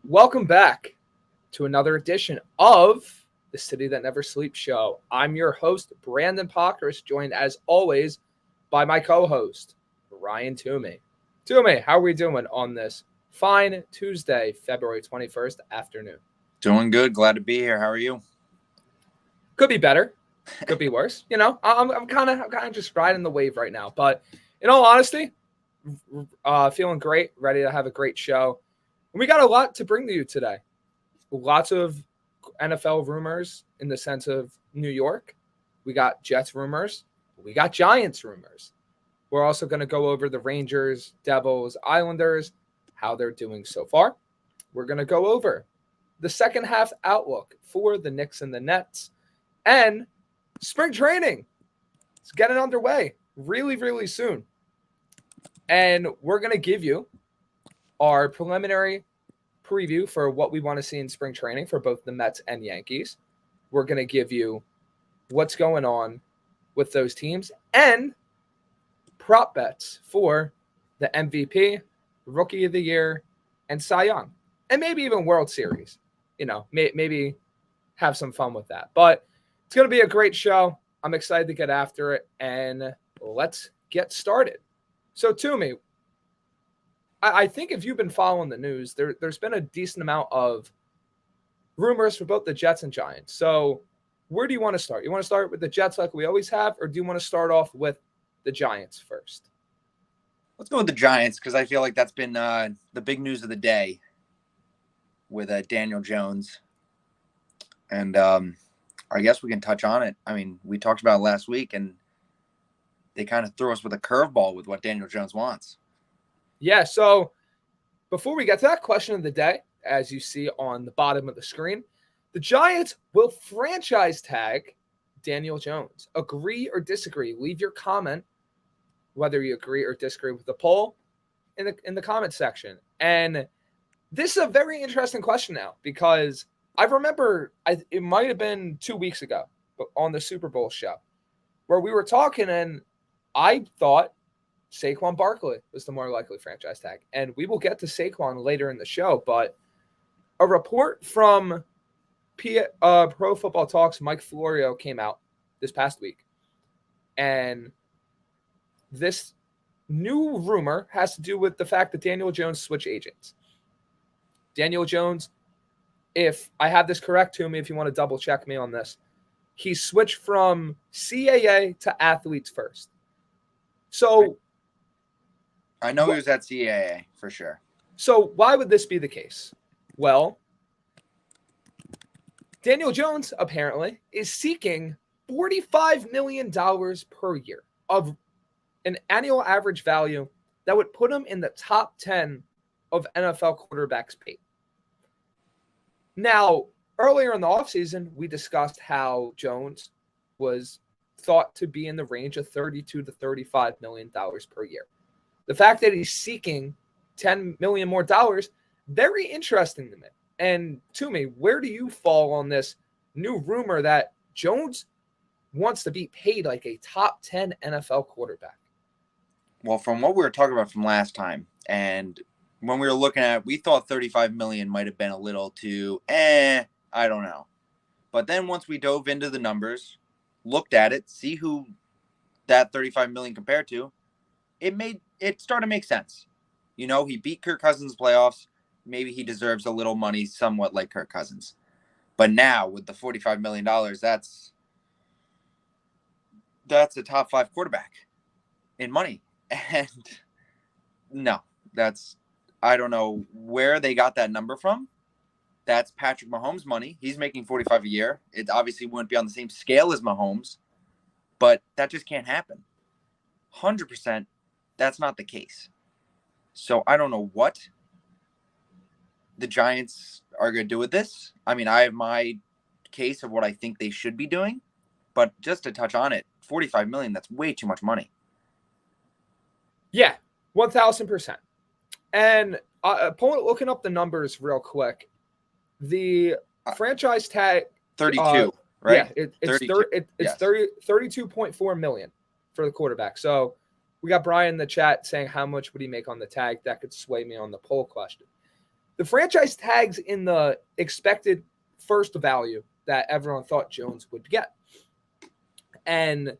Welcome back to another edition of the City That Never Sleeps show. I'm your host, Brandon Pockers, joined as always by my co-host, Ryan Toomey. Toomey, how are we doing on this fine Tuesday, February 21st afternoon? Doing good. Glad to be here. How are you? Could be better. Could be worse. I'm kind of just riding the wave right now. But in all honesty, feeling great, ready to have a great show. And we got a lot to bring to you today. Lots of NFL rumors in the sense of New York. We got Jets rumors. We got Giants rumors. We're also going to go over the Rangers, Devils, Islanders, how they're doing so far. We're going to go over the second half outlook for the Knicks and the Nets. And spring training. It's getting underway really, really soon. And we're going to give you our preliminary preview for what we want to see in spring training for both the Mets and Yankees. We're going to give you what's going on with those teams and prop bets for the MVP, Rookie of the Year, and Cy Young. And maybe even World Series. Maybe have some fun with that. But it's going to be a great show. I'm excited to get after it. And let's get started. So, Toomey, I think if you've been following the news, there's been a decent amount of rumors for both the Jets and Giants. So where do you want to start? You want to start with the Jets like we always have, or do you want to start off with the Giants first? Let's go with the Giants because I feel like that's been the big news of the day with Daniel Jones. And I guess we can touch on it. I mean, we talked about it last week, and they kind of threw us with a curveball with what Daniel Jones wants. Yeah, so before we get to that question of the day, as you see on the bottom of the screen, the Giants will franchise tag Daniel Jones. Agree or disagree? Leave your comment, whether you agree or disagree with the poll, in the comment section. And this is a very interesting question now because I remember it might have been 2 weeks ago on the Super Bowl show where we were talking, and I thought Saquon Barkley was the more likely franchise tag. And we will get to Saquon later in the show. But a report from Pro Football Talk's Mike Florio came out this past week. And this new rumor has to do with the fact that Daniel Jones switched agents. Daniel Jones, if I have this correct to me, if you want to double check me on this, he switched from CAA to Athletes First. So I know he was at CAA for sure. So why would this be the case? Well, Daniel Jones apparently is seeking $45 million per year of an annual average value that would put him in the top 10 of NFL quarterbacks paid. Now, earlier in the offseason, we discussed how Jones was thought to be in the range of $32 to $35 million per year. The fact that he's seeking $10 million more, very interesting to me. And to me, where do you fall on this new rumor that Jones wants to be paid like a top 10 NFL quarterback? Well, from what we were talking about from last time, and when we were looking at it, we thought $35 million might have been a little too, I don't know. But then once we dove into the numbers, looked at it, see who that $35 million compared to, it started to make sense. He beat Kirk Cousins' playoffs. Maybe he deserves a little money, somewhat like Kirk Cousins. But now with the $45 million, that's a top 5 quarterback in money. And no, I don't know where they got that number from. That's Patrick Mahomes' money. He's making $45 a year. It obviously wouldn't be on the same scale as Mahomes, but that just can't happen. 100%. That's not the case. So I don't know what the Giants are going to do with this. I mean, I have my case of what I think they should be doing, but just to touch on it, $45 million, that's way too much money. Yeah, 1,000%. And looking up the numbers real quick, the franchise tag 32, right? Yeah, it's 32.4 million for the quarterback. So we got Brian in the chat saying how much would he make on the tag. That could sway me on the poll question. The franchise tag's in the expected first value that everyone thought Jones would get. And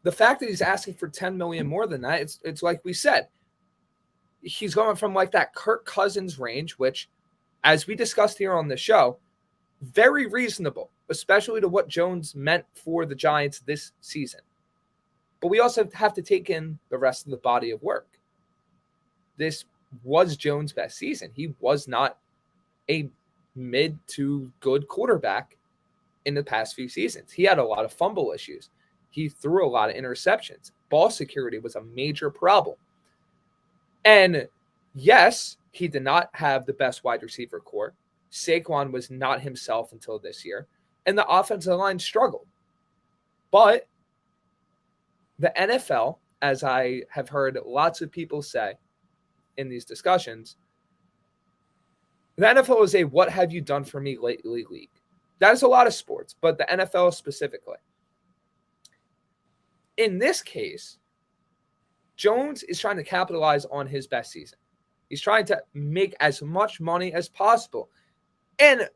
the fact that he's asking for $10 million more than that, it's like we said, he's going from like that Kirk Cousins range, which, as we discussed here on the show, very reasonable, especially to what Jones meant for the Giants this season. But we also have to take in the rest of the body of work. This was Jones' best season. He was not a mid to good quarterback in the past few seasons. He had a lot of fumble issues. He threw a lot of interceptions. Ball security was a major problem. And yes, he did not have the best wide receiver core. Saquon was not himself until this year. And the offensive line struggled. But the NFL, as I have heard lots of people say in these discussions, the NFL is a what have you done for me lately league. That is a lot of sports, but the NFL specifically. In this case, Jones is trying to capitalize on his best season. He's trying to make as much money as possible. And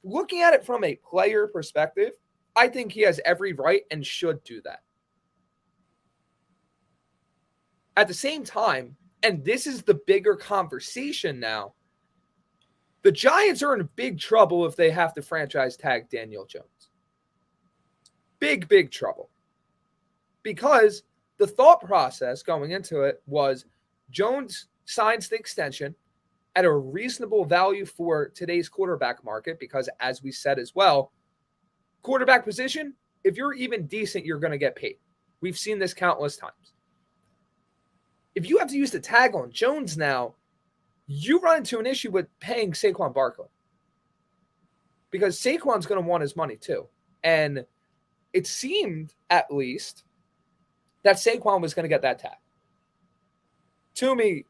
looking at it from a player perspective, I think he has every right and should do that. At the same time, and this is the bigger conversation now, the Giants are in big trouble if they have to franchise tag Daniel Jones. Big trouble. Because the thought process going into it was Jones signs the extension at a reasonable value for today's quarterback market because, as we said as well, quarterback position, if you're even decent, you're going to get paid. We've seen this countless times. If you have to use the tag on Jones now, you run into an issue with paying Saquon Barkley because Saquon's going to want his money too. And it seemed, at least, that Saquon was going to get that tag. Toomey,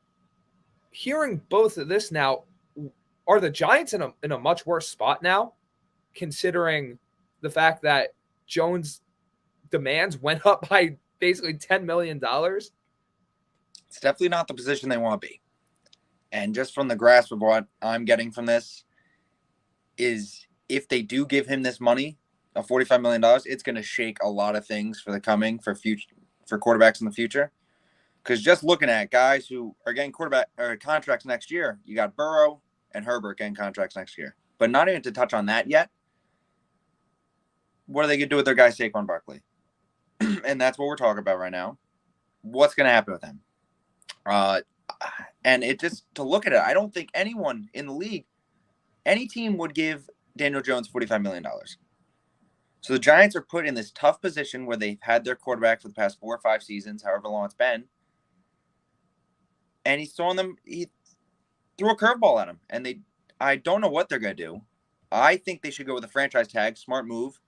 hearing both of this now, are the Giants in a much worse spot now, considering the fact that Jones' demands went up by basically $10 million? It's definitely not the position they want to be. And just from the grasp of what I'm getting from this is if they do give him this money, a $45 million, it's going to shake a lot of things for quarterbacks in the future. Because just looking at guys who are getting contracts next year, you got Burrow and Herbert getting contracts next year. But not even to touch on that yet. What are they going to do with their guy Saquon Barkley? And that's what we're talking about right now. What's going to happen with him? And it just, to look at it, I don't think anyone in the league, any team would give Daniel Jones $45 million. So the Giants are put in this tough position where they've had their quarterback for the past 4 or 5 seasons, however long it's been. And he threw a curveball at him. And I don't know what they're going to do. I think they should go with a franchise tag, smart move.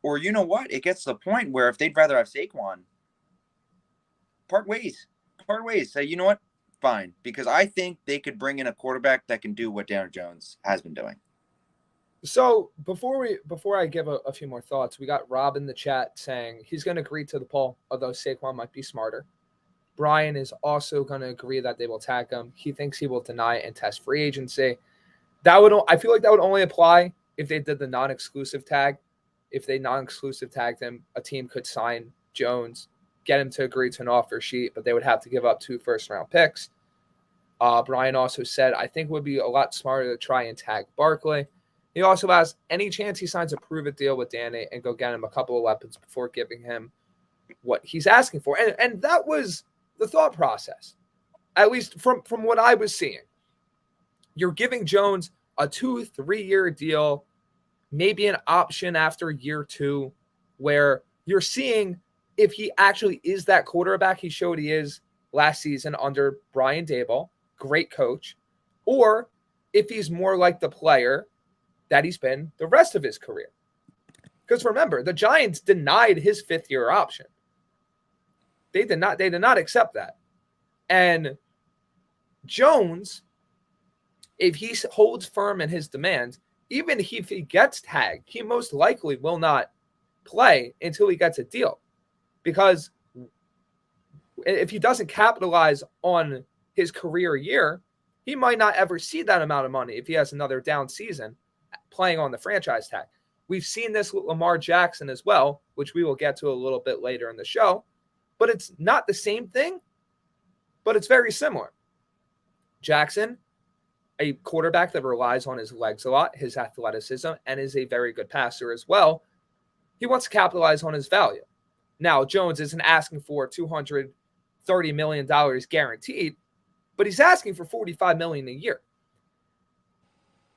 Or you know what? It gets to the point where if they'd rather have Saquon, part ways. Say, you know what? Fine. Because I think they could bring in a quarterback that can do what Daniel Jones has been doing. So before I give a few more thoughts, we got Rob in the chat saying he's going to agree to the poll, although Saquon might be smarter. Brian is also going to agree that they will tag him. He thinks he will deny it and test free agency. I feel like that would only apply if they did the non-exclusive tag. If they non-exclusive tagged him, a team could sign Jones, get him to agree to an offer sheet, but they would have to give up 2 first-round picks. Brian also said, I think it would be a lot smarter to try and tag Barkley. He also asked, any chance he signs a prove-it deal with Danny and go get him a couple of weapons before giving him what he's asking for? And that was the thought process, at least from what I was seeing. You're giving Jones a 2-3-year deal, maybe an option after year 2, where you're seeing if he actually is that quarterback he showed he is last season under Brian Daboll, great coach, or if he's more like the player that he's been the rest of his career. Because remember, the Giants denied his 5th-year option. They did not accept that. And Jones, if he holds firm in his demands, even if he gets tagged, he most likely will not play until he gets a deal. Because if he doesn't capitalize on his career year, he might not ever see that amount of money if he has another down season playing on the franchise tag. We've seen this with Lamar Jackson as well, which we will get to a little bit later in the show, but it's not the same thing, but it's very similar. Jackson, a quarterback that relies on his legs a lot, his athleticism, and is a very good passer as well. He wants to capitalize on his value. Now, Jones isn't asking for $230 million guaranteed, but he's asking for $45 million a year.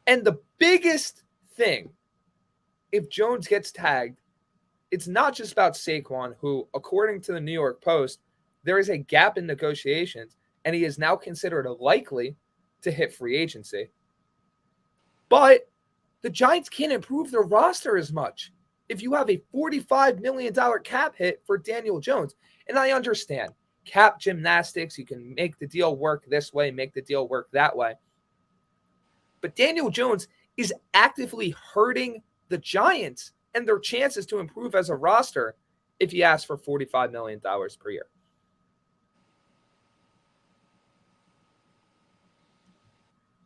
And the biggest thing, if Jones gets tagged, it's not just about Saquon, who, according to the New York Post, there is a gap in negotiations, and he is now considered likely to hit free agency. But the Giants can't improve their roster as much if you have a $45 million cap hit for Daniel Jones. And I understand cap gymnastics. You can make the deal work this way, make the deal work that way. But Daniel Jones is actively hurting the Giants and their chances to improve as a roster if he asks for $45 million per year.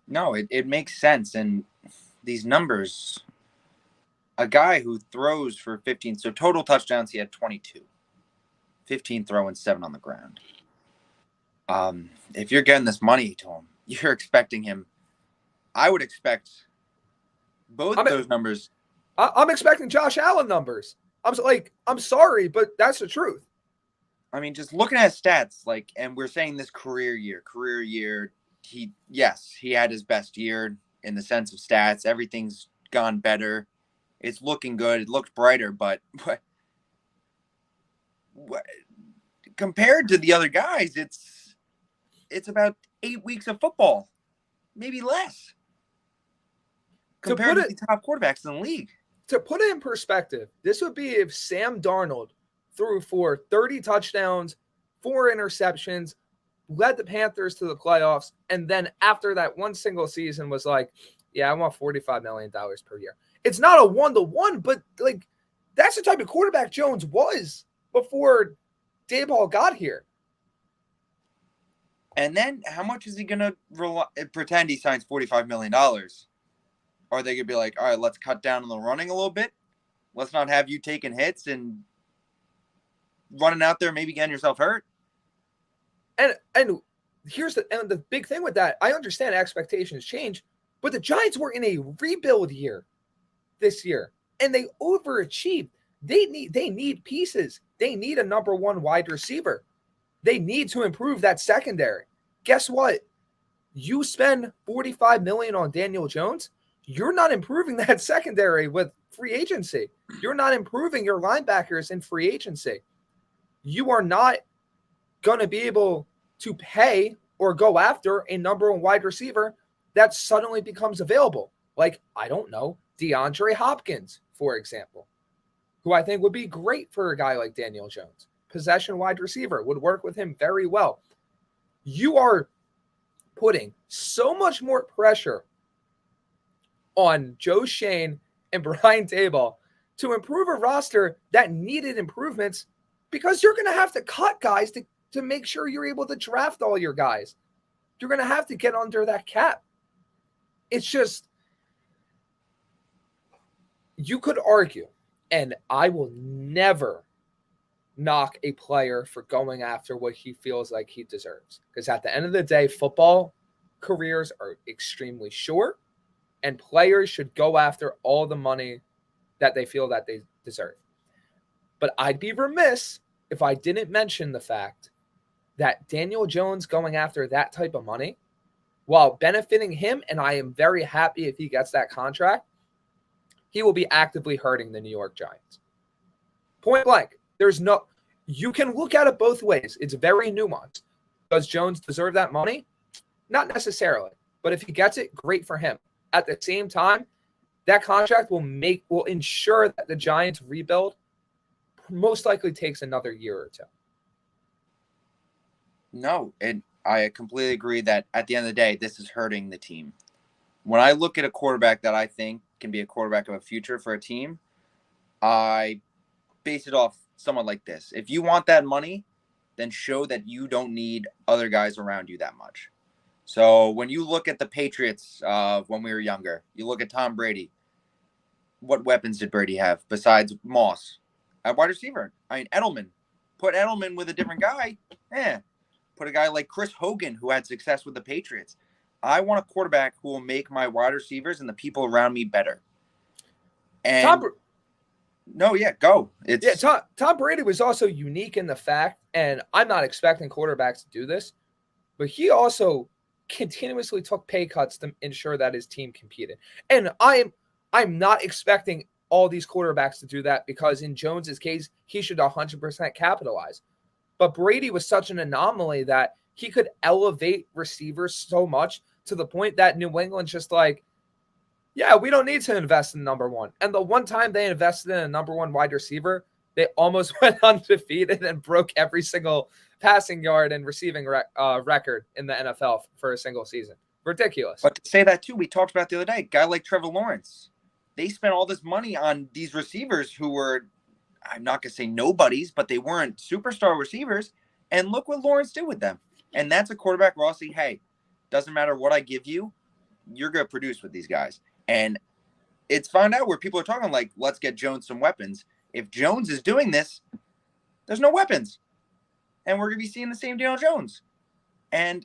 No, it makes sense. And these numbers, a guy who throws for 15, so total touchdowns, he had 22, 15 throwing, 7 on the ground. If you're getting this money to him, you're expecting him. I would expect both those numbers. I'm expecting Josh Allen numbers. I'm sorry, but that's the truth. I mean, just looking at his stats, and we're saying this career year, he had his best year in the sense of stats. Everything's gone better. It's looking good. It looked brighter, but compared to the other guys, it's about 8 weeks of football, maybe less, compared to the top quarterbacks in the league. To put it in perspective, this would be if Sam Darnold threw for 30 touchdowns, 4 interceptions, led the Panthers to the playoffs, and then after that one single season was like, yeah, I want $45 million per year. It's not a one-to-one, but that's the type of quarterback Jones was before Daboll got here. And then how much is he going to pretend he signs $45 million? Are they going to be like, all right, let's cut down on the running a little bit. Let's not have you taking hits and running out there, maybe getting yourself hurt. And here's the big thing with that. I understand expectations change, but the Giants were in a rebuild year this year, and they overachieved. They need pieces. They need a number 1 wide receiver. They need to improve that secondary. Guess what? You spend $45 million on Daniel Jones, you're not improving that secondary with free agency. You're not improving your linebackers in free agency. You are not going to be able to pay or go after a number 1 wide receiver that suddenly becomes available. I don't know, DeAndre Hopkins, for example, who I think would be great for a guy like Daniel Jones. Possession wide receiver would work with him very well. You are putting so much more pressure on Joe Shane and Brian Daboll to improve a roster that needed improvements, because you're going to have to cut guys to make sure you're able to draft all your guys. You're going to have to get under that cap. It's just, you could argue, and I will never knock a player for going after what he feels like he deserves, because at the end of the day, football careers are extremely short, and players should go after all the money that they feel that they deserve. But I'd be remiss if I didn't mention the fact that Daniel Jones going after that type of money, while benefiting him, and I am very happy if he gets that contract, he will be actively hurting the New York Giants. Point blank. You can look at it both ways. It's very nuanced. Does Jones deserve that money? Not necessarily. But if he gets it, great for him. At the same time, that contract will ensure that the Giants rebuild most likely takes another year or 2. No, and I completely agree that at the end of the day, this is hurting the team. When I look at a quarterback that I think can be a quarterback of a future for a team, I base it off someone like this. If you want that money, then show that you don't need other guys around you that much. So when you look at the Patriots when we were younger, you look at Tom Brady. What weapons did Brady have besides Moss? At wide receiver. I mean, Edelman. Put Edelman with a different guy. Put a guy like Chris Hogan, who had success with the Patriots. I want a quarterback who will make my wide receivers and the people around me better. And go. Tom Brady was also unique in the fact, and I'm not expecting quarterbacks to do this, but he also continuously took pay cuts to ensure that his team competed. And I'm not expecting all these quarterbacks to do that, because in Jones's case, he should 100% capitalize. But Brady was such an anomaly that he could elevate receivers so much to the point that New England's just like, yeah, we don't need to invest in number one. And the one time they invested in a number one wide receiver, they almost went undefeated and broke every single passing yard and receiving record in the NFL for a single season. Ridiculous. But to say that too, we talked about the other day, a guy like Trevor Lawrence. They spent all this money on these receivers who were, I'm not going to say nobodies, but they weren't superstar receivers. And look what Lawrence did with them. And that's a quarterback where I'll say, hey, doesn't matter what I give you, you're going to produce with these guys. And it's found out where people are talking like, let's get Jones some weapons. If Jones is doing this, there's no weapons. And we're going to be seeing the same Daniel Jones. And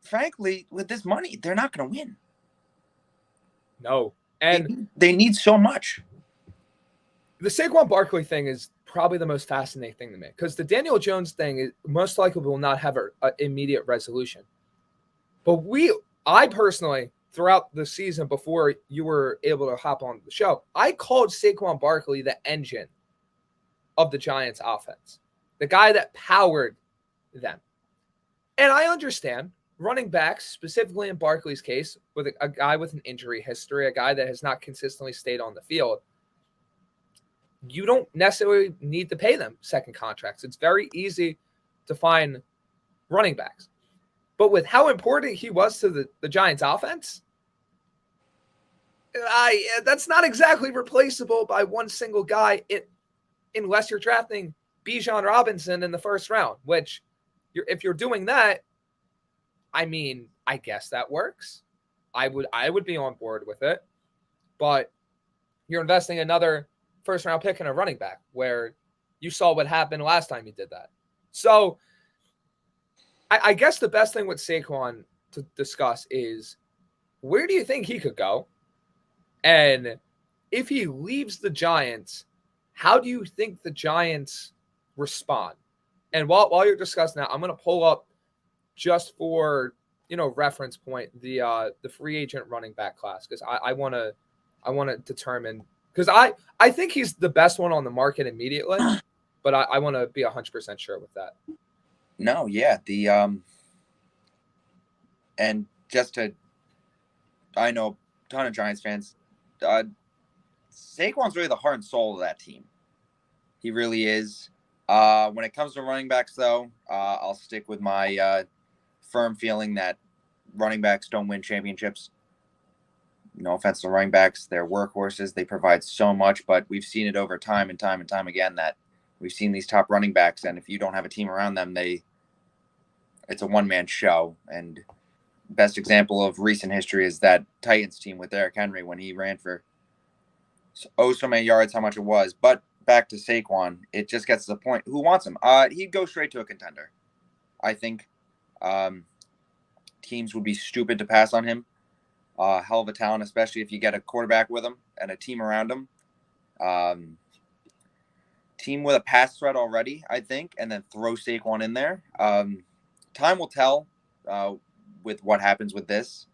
frankly, with this money, they're not going to win. No. And they need so much. The Saquon Barkley thing is probably the most fascinating thing to me, because the Daniel Jones thing is most likely will not have an immediate resolution. But I personally, throughout the season before you were able to hop on the show, I called Saquon Barkley the engine of the Giants offense, the guy that powered them. And I understand running backs, specifically in Barkley's case, with a guy with an injury history, a guy that has not consistently stayed on the field, you don't necessarily need to pay them second contracts. It's very easy to find running backs. But with how important he was to the Giants offense, that's not exactly replaceable by one single guy unless you're drafting Bijan Robinson in the first round, which if you're doing that, I mean, I guess that works. I would be on board with it. But you're investing another first-round pick in a running back, where you saw what happened last time you did that. So I guess the best thing with Saquon to discuss is, where do you think he could go? And if he leaves the Giants, how do you think the Giants respond? And while you're discussing that, I'm going to pull up, just for reference point, the free agent running back class, because I want to determine, because I think he's the best one on the market immediately, but I want to be 100% sure with that. No, yeah, and I know a ton of Giants fans. Saquon's really the heart and soul of that team. He really is. When it comes to running backs, though, I'll stick with my firm feeling that running backs don't win championships. No offense to running backs. They're workhorses. They provide so much, but we've seen it over time and time and time again that we've seen these top running backs, and if you don't have a team around them, it's a one-man show. And best example of recent history is that Titans team with Derek Henry when he ran for so many yards, how much it was. But back to Saquon, it just gets to the point. Who wants him? He'd go straight to a contender. I think teams would be stupid to pass on him. Hell of a talent, especially if you get a quarterback with him and a team around him. Team with a pass threat already, I think, and then throw Saquon in there. Time will tell with what happens with this.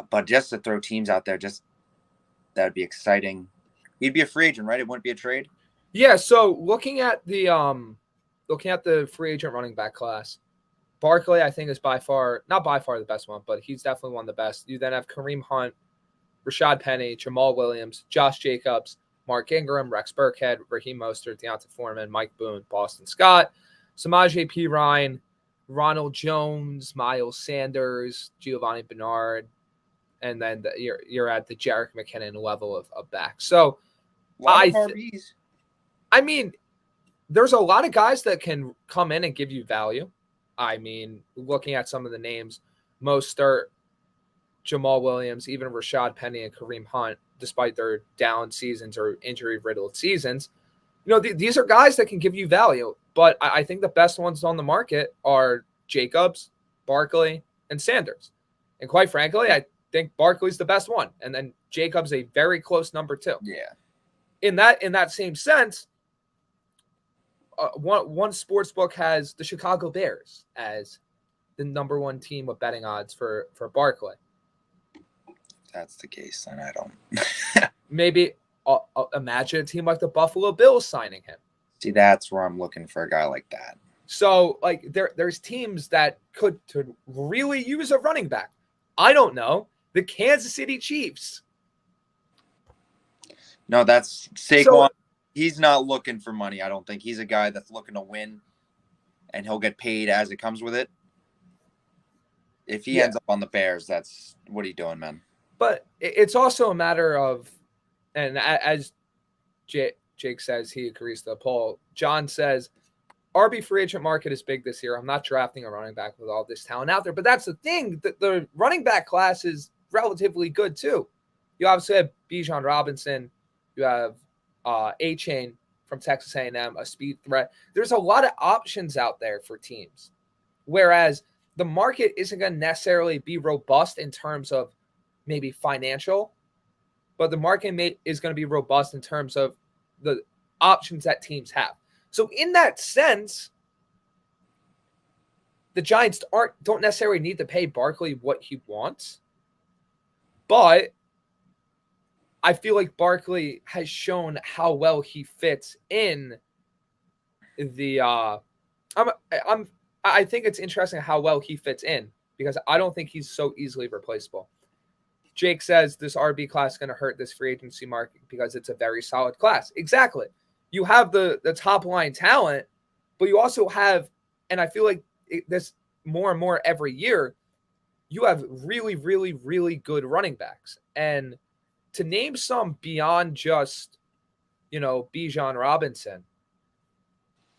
But just to throw teams out there, that would be exciting. He'd be a free agent, right? It wouldn't be a trade? Yeah, so looking at the free agent running back class, Barkley, I think, is not by far the best one, but he's definitely one of the best. You then have Kareem Hunt, Rashad Penny, Jamal Williams, Josh Jacobs, Mark Ingram, Rex Burkhead, Raheem Mostert, Deonta Foreman, Mike Boone, Boston Scott, Samaje P. Ryan, Ronald Jones, Miles Sanders, Giovanni Bernard, and then you're at the Jerick McKinnon level of back. So I mean, there's a lot of guys that can come in and give you value. I mean, looking at some of the names, Mostert, Jamal Williams, even Rashad Penny and Kareem Hunt, despite their down seasons or injury-riddled seasons, these are guys that can give you value. But I think the best ones on the market are Jacobs, Barkley, and Sanders. And quite frankly, I think Barkley's the best one. And then Jacobs a very close number 2. Yeah. In that same sense, one sports book has the Chicago Bears as the number 1 team with betting odds for Barkley. That's the case, and I don't. Maybe imagine a team like the Buffalo Bills signing him. See, that's where I'm looking for a guy like that. So, like, there's teams that could really use a running back. I don't know. The Kansas City Chiefs. No, that's Saquon. So, he's not looking for money, I don't think. He's a guy that's looking to win, and he'll get paid as it comes with it. If he ends up on the Bears, that's what are you doing, man? But it's also a matter of, and as Jake says, he agrees to the poll. John says, RB free agent market is big this year. I'm not drafting a running back with all this talent out there. But that's the thing. The running back class is relatively good, too. You obviously have Bijan Robinson. You have A-Chain from Texas A&M, a speed threat. There's a lot of options out there for teams. Whereas the market isn't going to necessarily be robust in terms of maybe financial, but the market is going to be robust in terms of the options that teams have. So in that sense, the Giants don't necessarily need to pay Barkley what he wants, but I feel like Barkley has shown how well he fits in the I think it's interesting how well he fits in because I don't think he's so easily replaceable. Jake says this RB class is going to hurt this free agency market because it's a very solid class. Exactly. You have the top line talent, but you also have, and I feel like this more and more every year, you have really, really, really good running backs. And to name some beyond just, Bijan Robinson,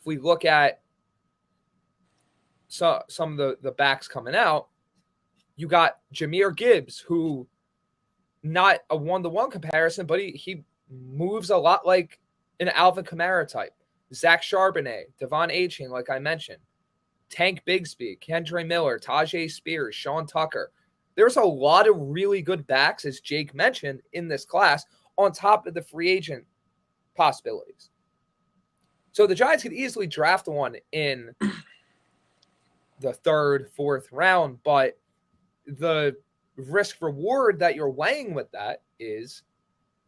if we look at some of the backs coming out, you got Jahmyr Gibbs, who not a one-to-one comparison, but he moves a lot like an Alvin Kamara type. Zach Charbonnet, Devon A-Chain, like I mentioned, Tank Bigsby, Kendre Miller, Tajay Spears, Sean Tucker. There's a lot of really good backs, as Jake mentioned, in this class, on top of the free agent possibilities. So the Giants could easily draft one in the 3rd, 4th round, but the risk reward that you're weighing with that is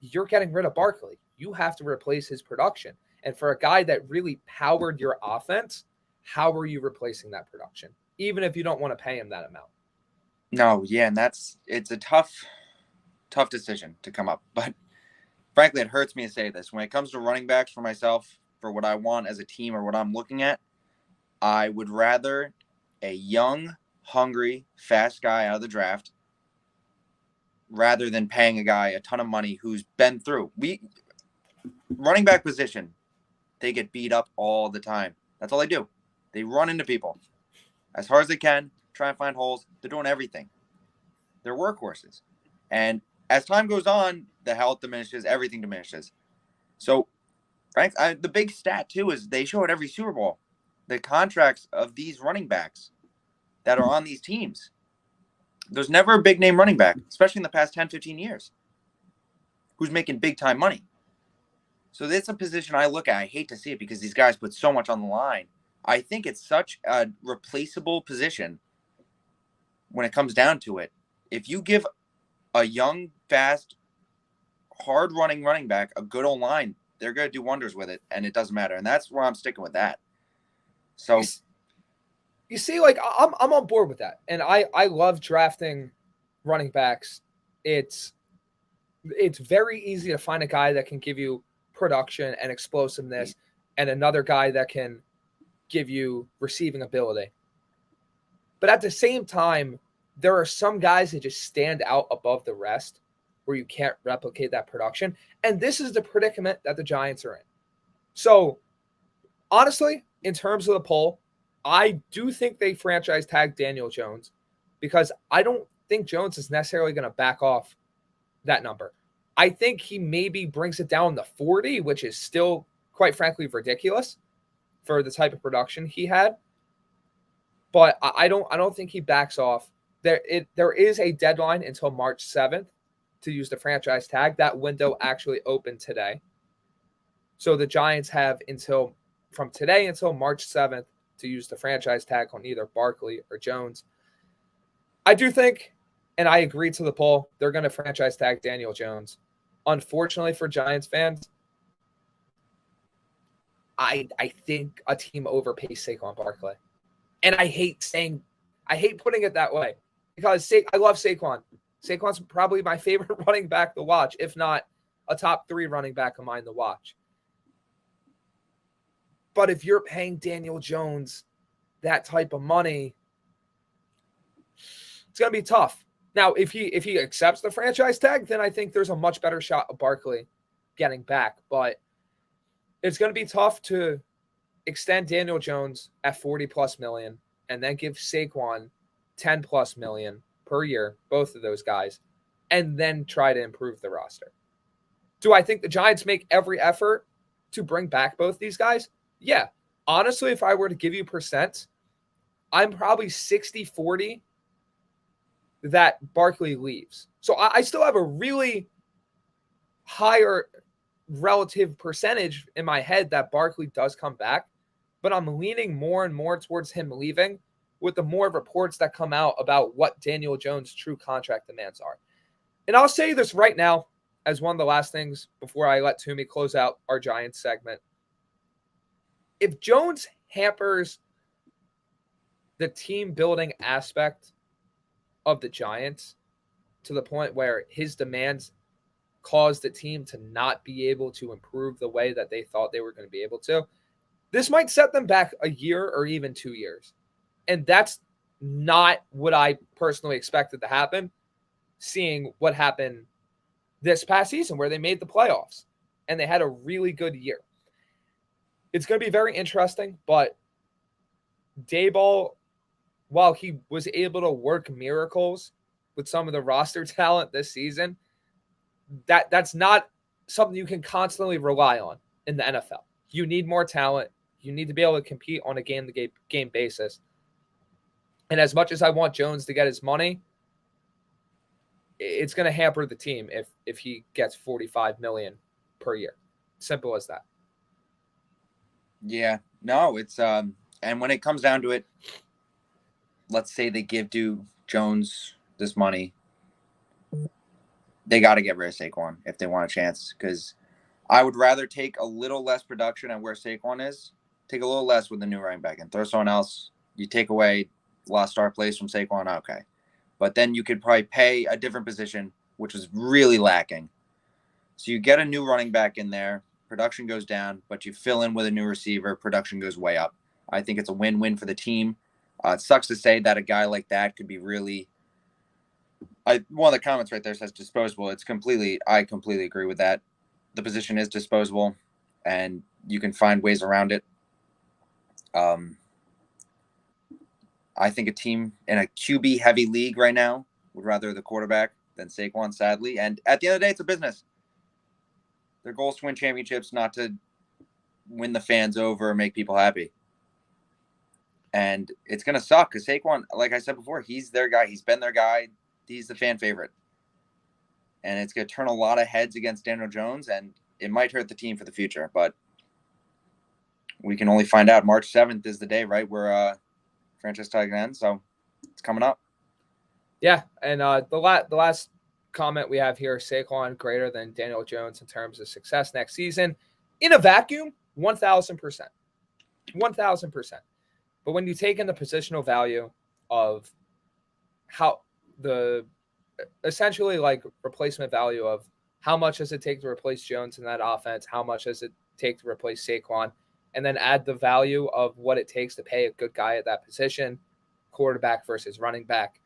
you're getting rid of Barkley. You have to replace his production. And for a guy that really powered your offense, how are you replacing that production? Even if you don't want to pay him that amount. No, yeah, and it's a tough decision to come up. But frankly, it hurts me to say this. When it comes to running backs for myself, for what I want as a team or what I'm looking at, I would rather a young, hungry, fast guy out of the draft rather than paying a guy a ton of money who's been through. Running back position, they get beat up all the time. That's all they do. They run into people as hard as they can, try and find holes. They're doing everything. They're workhorses. And as time goes on, the health diminishes, everything diminishes. So, Frank, the big stat, too, is they show at every Super Bowl the contracts of these running backs that are on these teams. There's never a big-name running back, especially in the past 10, 15 years, who's making big-time money. So that's a position I look at. I hate to see it because these guys put so much on the line. I think it's such a replaceable position when it comes down to it. If you give a young, fast, hard-running running back a good old line, they're going to do wonders with it, and it doesn't matter. And that's where I'm sticking with that. So you see, like, I'm on board with that. And I love drafting running backs. It's very easy to find a guy that can give you production and explosiveness and another guy that can give you receiving ability. But at the same time, there are some guys that just stand out above the rest where you can't replicate that production. And this is the predicament that the Giants are in. So honestly, in terms of the poll, I do think they franchise tag Daniel Jones because I don't think Jones is necessarily going to back off that number. I think he maybe brings it down to 40, which is still, quite frankly, ridiculous for the type of production he had. But I don't think he backs off. There is a deadline until March 7th to use the franchise tag. That window actually opened today. So the Giants have from today until March 7th to use the franchise tag on either Barkley or Jones. I do think, and I agree to the poll, they're going to franchise tag Daniel Jones. Unfortunately for Giants fans, I think a team overpays Saquon Barkley. And I hate putting it that way because I love Saquon. Saquon's probably my favorite running back to watch, if not a top 3 running back of mine to watch. But if you're paying Daniel Jones that type of money, it's going to be tough. Now, if he accepts the franchise tag, then I think there's a much better shot of Barkley getting back. But it's going to be tough to extend Daniel Jones at $40+ million and then give Saquon $10+ million per year, both of those guys, and then try to improve the roster. Do I think the Giants make every effort to bring back both these guys? Yeah. Honestly, if I were to give you percent, I'm probably 60-40 that Barkley leaves. So I still have a really higher relative percentage in my head that Barkley does come back, but I'm leaning more and more towards him leaving with the more reports that come out about what Daniel Jones' true contract demands are. And I'll say this right now as one of the last things before I let Toomey close out our Giants segment. If Jones hampers the team building aspect of the Giants to the point where his demands cause the team to not be able to improve the way that they thought they were going to be able to, this might set them back a year or even 2 years. And that's not what I personally expected to happen, seeing what happened this past season where they made the playoffs and they had a really good year. It's going to be very interesting, but Daboll, while he was able to work miracles with some of the roster talent this season, that's not something you can constantly rely on in the NFL. You need more talent. You need to be able to compete on a game-to-game basis. And as much as I want Jones to get his money, it's going to hamper the team if he gets $45 million per year. Simple as that. Yeah, no, it's and when it comes down to it, let's say they give Jones this money, they got to get rid of Saquon if they want a chance. Because I would rather take a little less production at where Saquon is, take a little less with the new running back, and throw someone else. You take away lost star plays from Saquon, okay, but then you could probably pay a different position, which was really lacking. So you get a new running back in there. Production goes down, but you fill in with a new receiver, production goes way up. I think it's a win-win for the team. It sucks to say that a guy like that could be really one of the comments right there says disposable. I completely agree with that. The position is disposable, and you can find ways around it. I think a team in a QB-heavy league right now would rather the quarterback than Saquon, sadly. And at the end of the day, it's a business. Their goal is to win championships, not to win the fans over or make people happy. And it's going to suck because Saquon, like I said before, he's their guy. He's been their guy. He's the fan favorite. And it's going to turn a lot of heads against Daniel Jones, and it might hurt the team for the future. But we can only find out. March 7th is the day, right, where franchise tag ends. So it's coming up. Yeah, and the last comment we have here, Saquon greater than Daniel Jones in terms of success next season. In a vacuum, 1,000%. 1,000%. But when you take in the positional value of how essentially like replacement value of how much does it take to replace Jones in that offense, how much does it take to replace Saquon, and then add the value of what it takes to pay a good guy at that position, quarterback versus running back.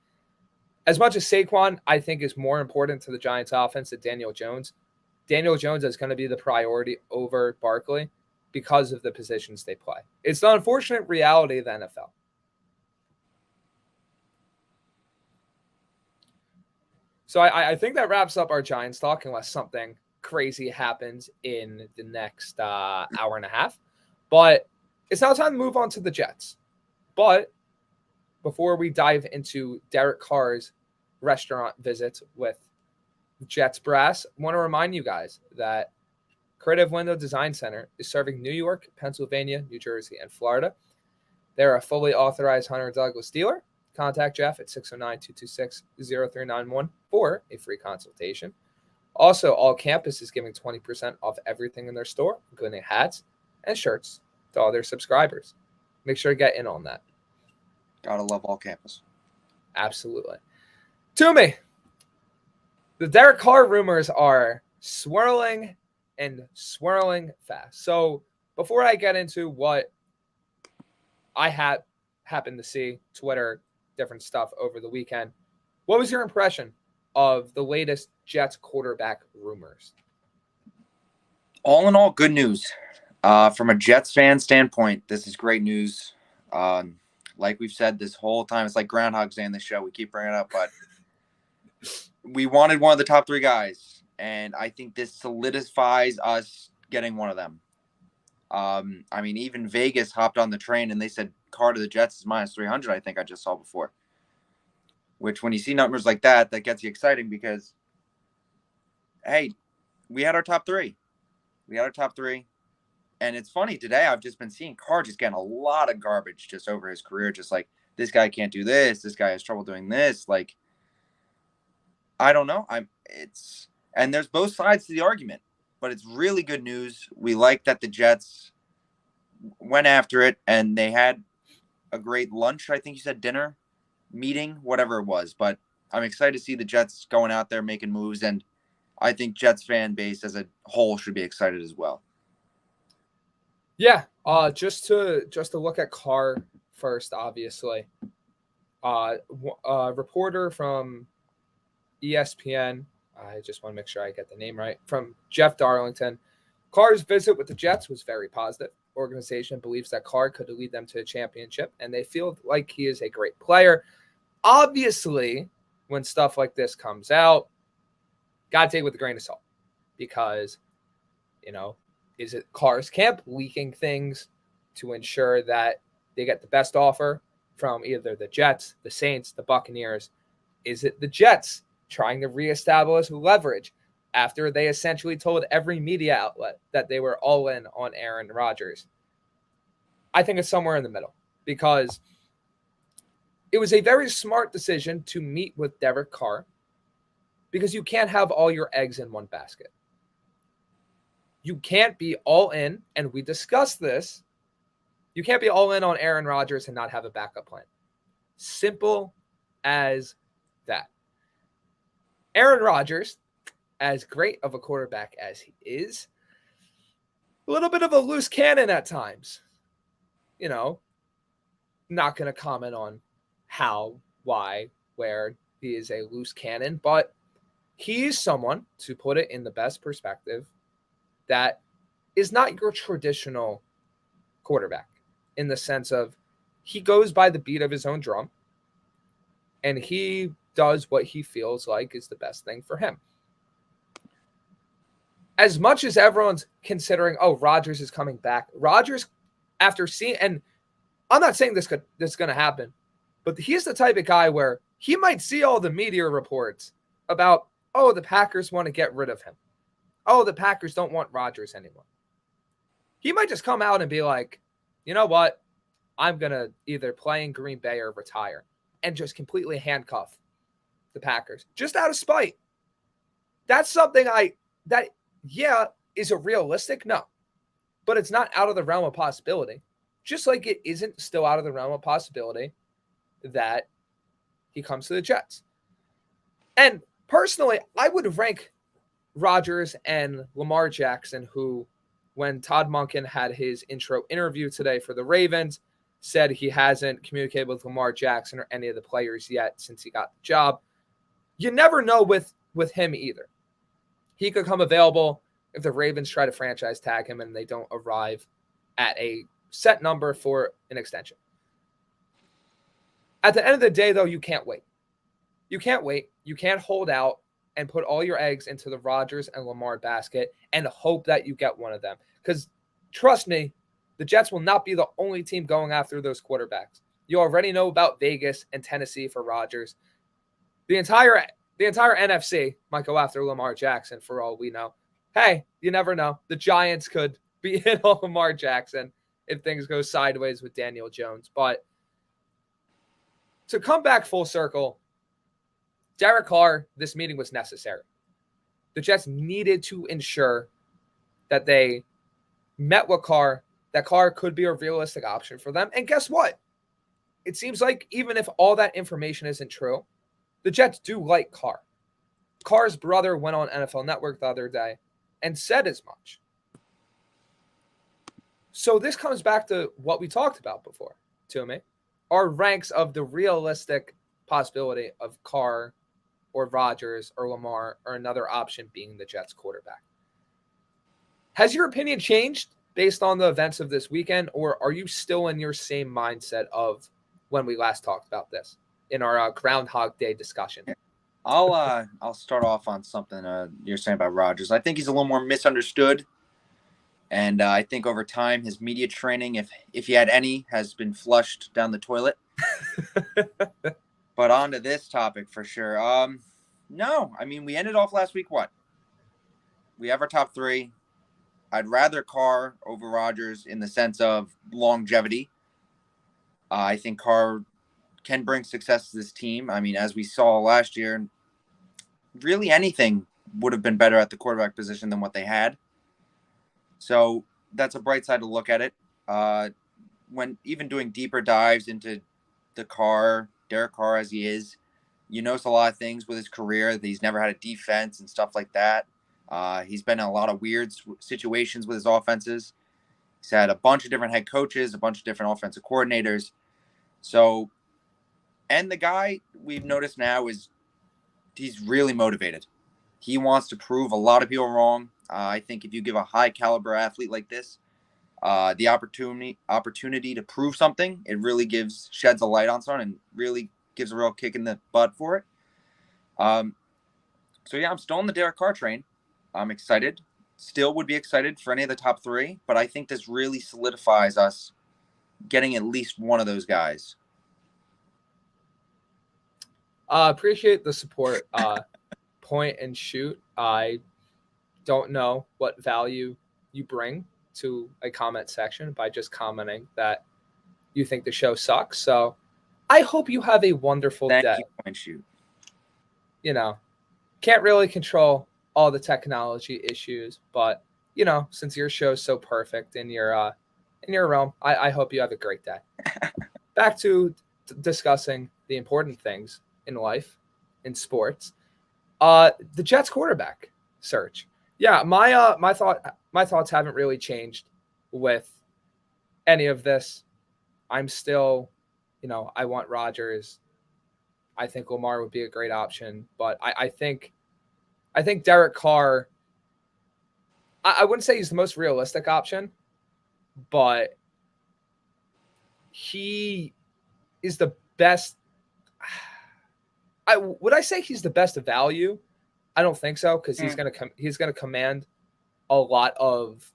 As much as Saquon, I think, is more important to the Giants offense than Daniel Jones. Daniel Jones is going to be the priority over Barkley. because of the positions they play. It's the unfortunate reality of the NFL. So I think that wraps up our Giants talk, unless something crazy happens in the next hour and a half. But it's now time to move on to the Jets. But before we dive into Derek Carr's restaurant visit with Jets brass, I want to remind you guys that Creative Window Design Center is serving New York, Pennsylvania, New Jersey, and Florida. They're a fully authorized Hunter Douglas dealer. Contact Jeff at 609-226-0391 for a free consultation. Also, All Campus is giving 20% off everything in their store, including hats and shirts to all their subscribers. Make sure to get in on that. Gotta love All Campus. Absolutely. Toomey, the Derek Carr rumors are swirling and swirling fast. So before I get into what I happened to see, Twitter, different stuff over the weekend, what was your impression of the latest Jets quarterback rumors? All in all, good news. From a Jets fan standpoint, this is great news. Like we've said this whole time, it's like Groundhog's Day in the show. We keep bringing it up, but we wanted one of the top three guys, and I think this solidifies us getting one of them. I mean, even Vegas hopped on the train, and they said Carr to the Jets is minus 300, I think I just saw before. Which, when you see numbers like that, that gets you exciting because, hey, we had our top three. And it's funny, today I've just been seeing Carr just getting a lot of garbage just over his career. Just like, this guy can't do this. This guy has trouble doing this. Like, I don't know. And there's both sides to the argument, but it's really good news. We like that the Jets went after it, and they had a great lunch. I think you said dinner, meeting, whatever it was. But I'm excited to see the Jets going out there making moves, and I think Jets fan base as a whole should be excited as well. Yeah, just to look at Carr first, obviously. A reporter from ESPN, I just want to make sure I get the name right, from Jeff Darlington. Carr's visit with the Jets was very positive. Organization believes that Carr could lead them to a championship, and they feel like he is a great player. Obviously, when stuff like this comes out, got to take it with a grain of salt because, is it Carr's camp leaking things to ensure that they get the best offer from either the Jets, the Saints, the Buccaneers? Is it the Jets trying to reestablish leverage after they essentially told every media outlet that they were all in on Aaron Rodgers? I think it's somewhere in the middle because it was a very smart decision to meet with Derek Carr because you can't have all your eggs in one basket. You can't be all in, and we discussed this. You can't be all in on Aaron Rodgers and not have a backup plan. Simple as that. Aaron Rodgers, as great of a quarterback as he is, a little bit of a loose cannon at times. Not going to comment on how, why, where he is a loose cannon, but he's someone, to put it in the best perspective, that is not your traditional quarterback in the sense of he goes by the beat of his own drum and he does what he feels like is the best thing for him. As much as everyone's considering, Rodgers is coming back, Rodgers, after seeing, and I'm not saying this is going to happen, but he's the type of guy where he might see all the media reports about, the Packers want to get rid of him. The Packers don't want Rodgers anymore. He might just come out and be like, you know what? I'm going to either play in Green Bay or retire and just completely handcuff the Packers just out of spite. That's something is it realistic? No, but it's not out of the realm of possibility. Just like it isn't still out of the realm of possibility that he comes to the Jets. And personally, I would rank Rodgers and Lamar Jackson, who, when Todd Monken had his intro interview today for the Ravens, said he hasn't communicated with Lamar Jackson or any of the players yet since he got the job. You never know with him either. He could come available if the Ravens try to franchise tag him and they don't arrive at a set number for an extension. At the end of the day, though, you can't wait. You can't wait. You can't hold out and put all your eggs into the Rodgers and Lamar basket and hope that you get one of them. Because trust me, the Jets will not be the only team going after those quarterbacks. You already know about Vegas and Tennessee for Rodgers. The entire NFC might go after Lamar Jackson for all we know. Hey, you never know. The Giants could be in on Lamar Jackson if things go sideways with Daniel Jones. But to come back full circle, Derek Carr, this meeting was necessary. The Jets needed to ensure that they met with Carr, that Carr could be a realistic option for them. And guess what? It seems like even if all that information isn't true, the Jets do like Carr. Carr's brother went on NFL Network the other day and said as much. So this comes back to what we talked about before, Toomey. Our ranks of the realistic possibility of Carr or Rodgers or Lamar or another option being the Jets quarterback. Has your opinion changed based on the events of this weekend, or are you still in your same mindset of when we last talked about this in our Groundhog Day discussion? I'll start off on something you're saying about Rodgers. I think he's a little more misunderstood, and I think over time his media training, if he had any, has been flushed down the toilet. But on to this topic for sure. No, I mean, we ended off last week. What? We have our top three. I'd rather Carr over Rodgers in the sense of longevity. I think Carr can bring success to this team. I mean, as we saw last year, really anything would have been better at the quarterback position than what they had. So that's a bright side to look at it. When even doing deeper dives into the Derek Carr as he is, you notice a lot of things with his career that he's never had a defense and stuff like that. He's been in a lot of weird situations with his offenses. He's had a bunch of different head coaches, a bunch of different offensive coordinators. So, and the guy we've noticed now is he's really motivated. He wants to prove a lot of people wrong. I think if you give a high caliber athlete like this the opportunity to prove something, it really sheds a light on someone and really gives a real kick in the butt for it. So yeah, I'm still on the Derek Carr train. I'm excited. Still would be excited for any of the top three, but I think this really solidifies us getting at least one of those guys. Appreciate the support. Point and shoot. I don't know what value you bring to a comment section by just commenting that you think the show sucks. So I hope you have a wonderful day. Thank you, point and shoot. You know, can't really control all the technology issues, but since your show's so perfect in your realm, I hope you have a great day. Back to discussing the important things in life, in sports. The Jets quarterback search. Yeah, my thoughts haven't really changed with any of this. I'm still, I want Rodgers. I think Lamar would be a great option, but I think Derek Carr, I wouldn't say he's the most realistic option, but he is the best. Would I say he's the best value? I don't think so, because he's gonna command a lot of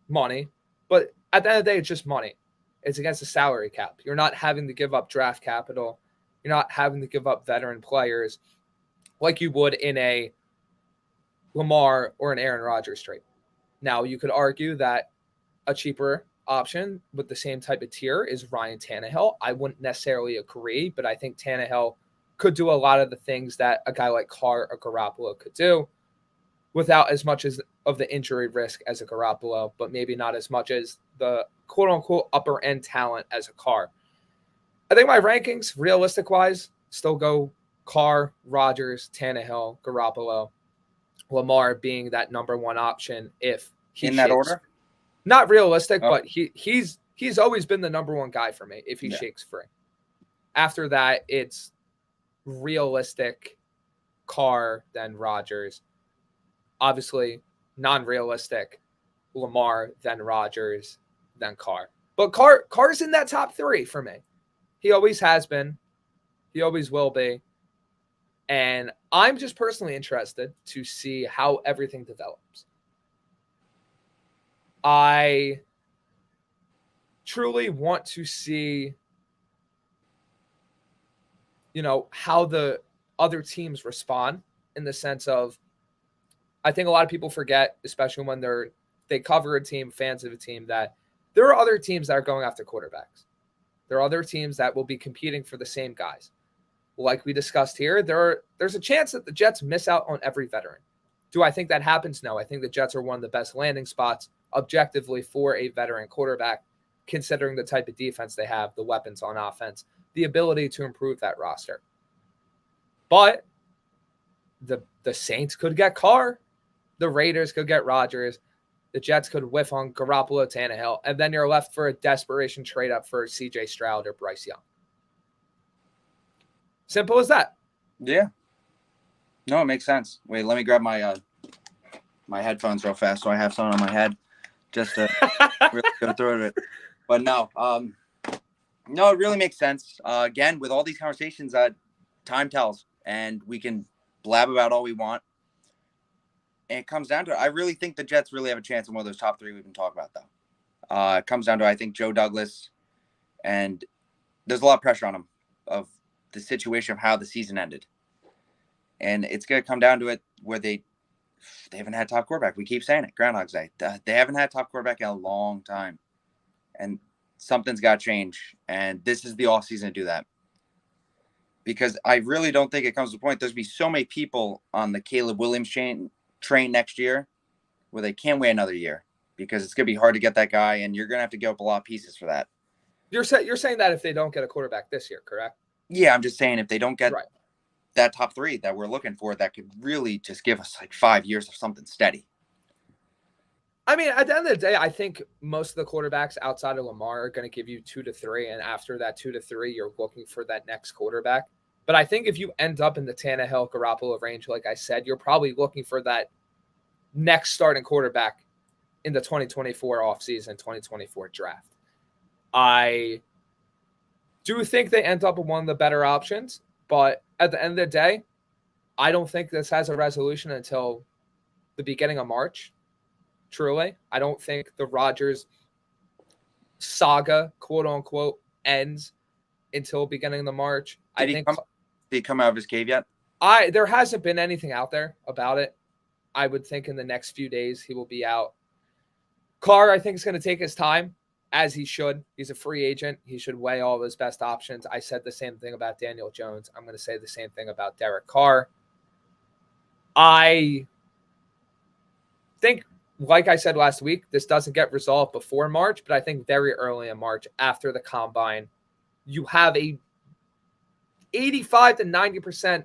money. But at the end of the day, it's just money. It's against the salary cap. You're not having to give up draft capital. You're not having to give up veteran players like you would in a Lamar or an Aaron Rodgers trade. Now, you could argue that a cheaper option with the same type of tier is Ryan Tannehill. I wouldn't necessarily agree, but I think Tannehill could do a lot of the things that a guy like Carr or Garoppolo could do without as much of the injury risk as a Garoppolo, but maybe not as much as the quote-unquote upper-end talent as a Carr. I think my rankings, realistic-wise, still go Carr, Rodgers, Tannehill, Garoppolo, Lamar being that number one option if he in that order. Not realistic, but he's always been the number one guy for me if he shakes free. After that, it's realistic Carr, then Rodgers. Obviously, non-realistic Lamar, then Rodgers, than Carr. But Carr's in that top 3 for me. He always has been. He always will be. And I'm just personally interested to see how everything develops. I truly want to see, how the other teams respond, in the sense of, I think a lot of people forget, especially when they cover a team, fans of a team, that there are other teams that are going after quarterbacks. There are other teams that will be competing for the same guys. Like we discussed here, there's a chance that the Jets miss out on every veteran. Do I think that happens? No. I think the Jets are one of the best landing spots objectively for a veteran quarterback, considering the type of defense they have, the weapons on offense, the ability to improve that roster. But the Saints could get Carr. The Raiders could get Rodgers. The Jets could whiff on Garoppolo, Tannehill, and then you're left for a desperation trade up for C.J. Stroud or Bryce Young. Simple as that. Yeah. No, it makes sense. Wait, let me grab my my headphones real fast so I have something on my head just to really go through it. But no, it really makes sense. Again, with all these conversations, time tells, and we can blab about all we want. And it comes down to, I really think the Jets really have a chance in one of those top 3 we've been talking about, though. It comes down to, I think, Joe Douglas, and there's a lot of pressure on him of the situation of how the season ended. And it's going to come down to it where they haven't had top quarterback. We keep saying it, Groundhog's Day. They haven't had top quarterback in a long time. And something's got to change. And this is the offseason to do that. Because I really don't think it comes to the point. There's going to be so many people on the Caleb Williams train next year where they can't wait another year, because it's going to be hard to get that guy, and you're going to have to give up a lot of pieces for that. You're saying that if they don't get a quarterback this year, correct? Yeah, I'm just saying if they don't get that top 3 that we're looking for, that could really just give us like 5 years of something steady. I mean, at the end of the day, I think most of the quarterbacks outside of Lamar are going to give you 2 to 3, and after that 2 to 3, you're looking for that next quarterback. But I think if you end up in the Tannehill, Garoppolo range, like I said, you're probably looking for that next starting quarterback in the 2024 offseason, 2024 draft. I do think they end up with one of the better options, but at the end of the day, I don't think this has a resolution until the beginning of March. Truly, I don't think the Rodgers saga, quote unquote, ends until beginning of March. Did he come out of his cave yet? There hasn't been anything out there about it. I would think in the next few days he will be out. Carr, I think, is going to take his time, as he should. He's a free agent. He should weigh all of his best options. I said the same thing about Daniel Jones. I'm going to say the same thing about Derek Carr. I think, like I said last week, this doesn't get resolved before March, but I think very early in March, after the combine, you have a 85 to 90%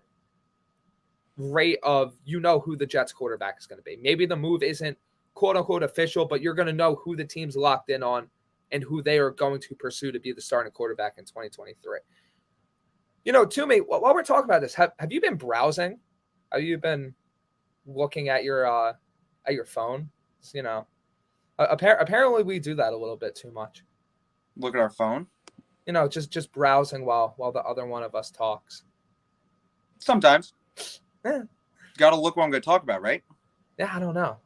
rate of who the Jets quarterback is going to be. Maybe the move isn't quote unquote official, but you're going to know who the team's locked in on and who they are going to pursue to be the starting quarterback in 2023. Toomey, while we're talking about this, have you been browsing? Have you been looking at your phone? Apparently we do that a little bit too much. Look at our phone? Just browsing while the other one of us talks. Sometimes. Yeah. Got to look what I'm going to talk about, right? Yeah, I don't know.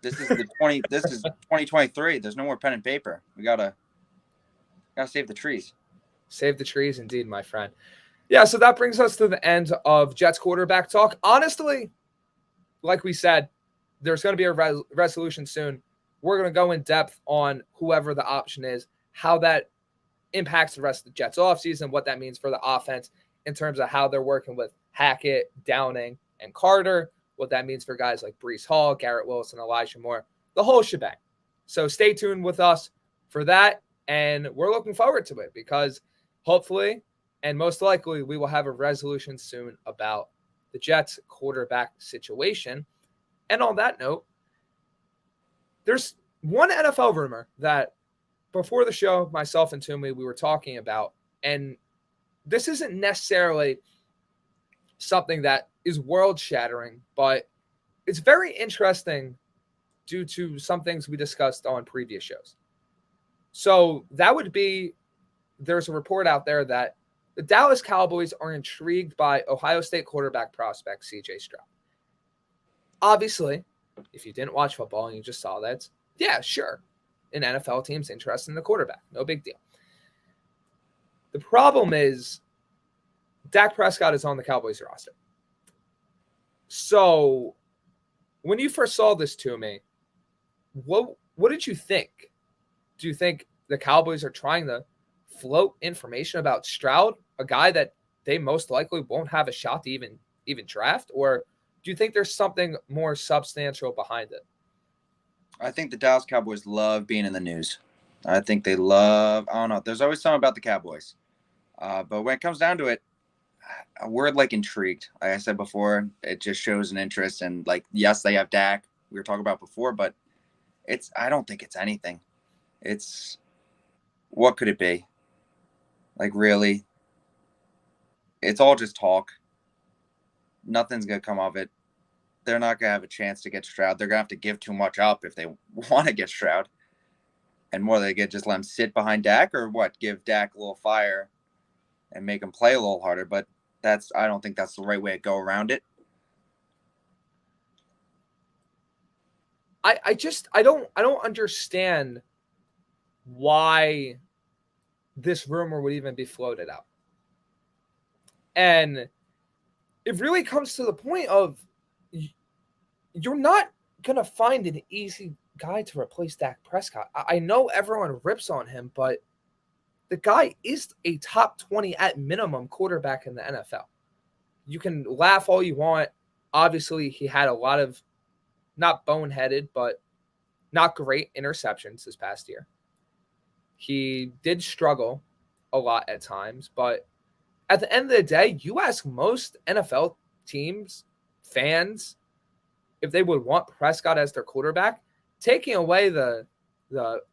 This is 2023. There's no more pen and paper. We gotta save the trees. Save the trees, indeed, my friend. Yeah, so that brings us to the end of Jets quarterback talk. Honestly, like we said, there's going to be a resolution soon. We're going to go in depth on whoever the option is, how that impacts the rest of the Jets offseason, what that means for the offense in terms of how they're working with Hackett, Downing, and Carter, what that means for guys like Breece Hall, Garrett Wilson, Elijah Moore, the whole shebang. So stay tuned with us for that, and we're looking forward to it because hopefully and most likely we will have a resolution soon about the Jets quarterback situation. And on that note, there's one NFL rumor that before the show, myself and Toomey, we were talking about, and this isn't necessarily something that is world-shattering, but it's very interesting due to some things we discussed on previous shows. So that would be, there's a report out there that the Dallas Cowboys are intrigued by Ohio State quarterback prospect CJ Stroud. Obviously, if you didn't watch football and you just saw that, yeah, sure. An NFL team's interested in the quarterback. No big deal. The problem is Dak Prescott is on the Cowboys roster. So when you first saw this to me, what did you think? Do you think the Cowboys are trying to float information about Stroud, a guy that they most likely won't have a shot to even draft? Or do you think there's something more substantial behind it? I think the Dallas Cowboys love being in the news. I think they love, I don't know, there's always something about the Cowboys. But when it comes down to it, a word like intrigued. Like I said before, it just shows an interest. And like, yes, they have Dak. We were talking about before, but I don't think it's anything. What could it be? Like, really? It's all just talk. Nothing's going to come of it. They're not going to have a chance to get Stroud. They're going to have to give too much up if they want to get Stroud. And more they get, just let him sit behind Dak, or what? Give Dak a little fire and make him play a little harder. But I don't think that's the right way to go around it. I don't understand why this rumor would even be floated out. And it really comes to the point of you're not going to find an easy guy to replace Dak Prescott. I know everyone rips on him, but the guy is a top 20 at minimum quarterback in the NFL. You can laugh all you want. Obviously, he had a lot of not boneheaded, but not great interceptions this past year. He did struggle a lot at times, but at the end of the day, you ask most NFL teams, fans, if they would want Prescott as their quarterback, taking away the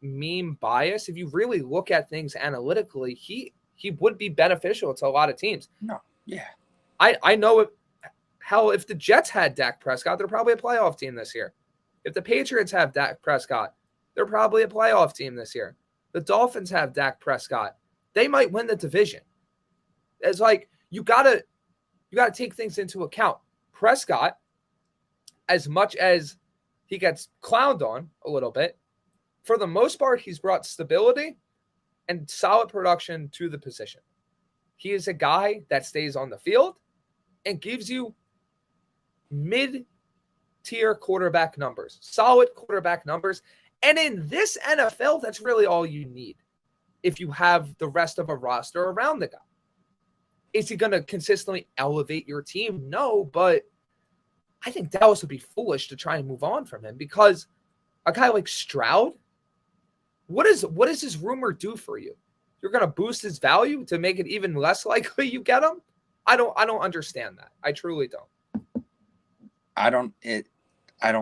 meme bias, if you really look at things analytically, he would be beneficial to a lot of teams. No, yeah. I know if the Jets had Dak Prescott, they're probably a playoff team this year. If the Patriots have Dak Prescott, they're probably a playoff team this year. The Dolphins have Dak Prescott. They might win the division. It's like you gotta take things into account. Prescott, as much as he gets clowned on a little bit, for the most part, he's brought stability and solid production to the position. He is a guy that stays on the field and gives you mid-tier quarterback numbers, solid quarterback numbers. And in this NFL, that's really all you need if you have the rest of a roster around the guy. Is he going to consistently elevate your team? No, but I think Dallas would be foolish to try and move on from him, because a guy like Stroud, what does this rumor do for you? You're going to boost his value to make it even less likely you get him? I don't understand that. I truly don't. I don't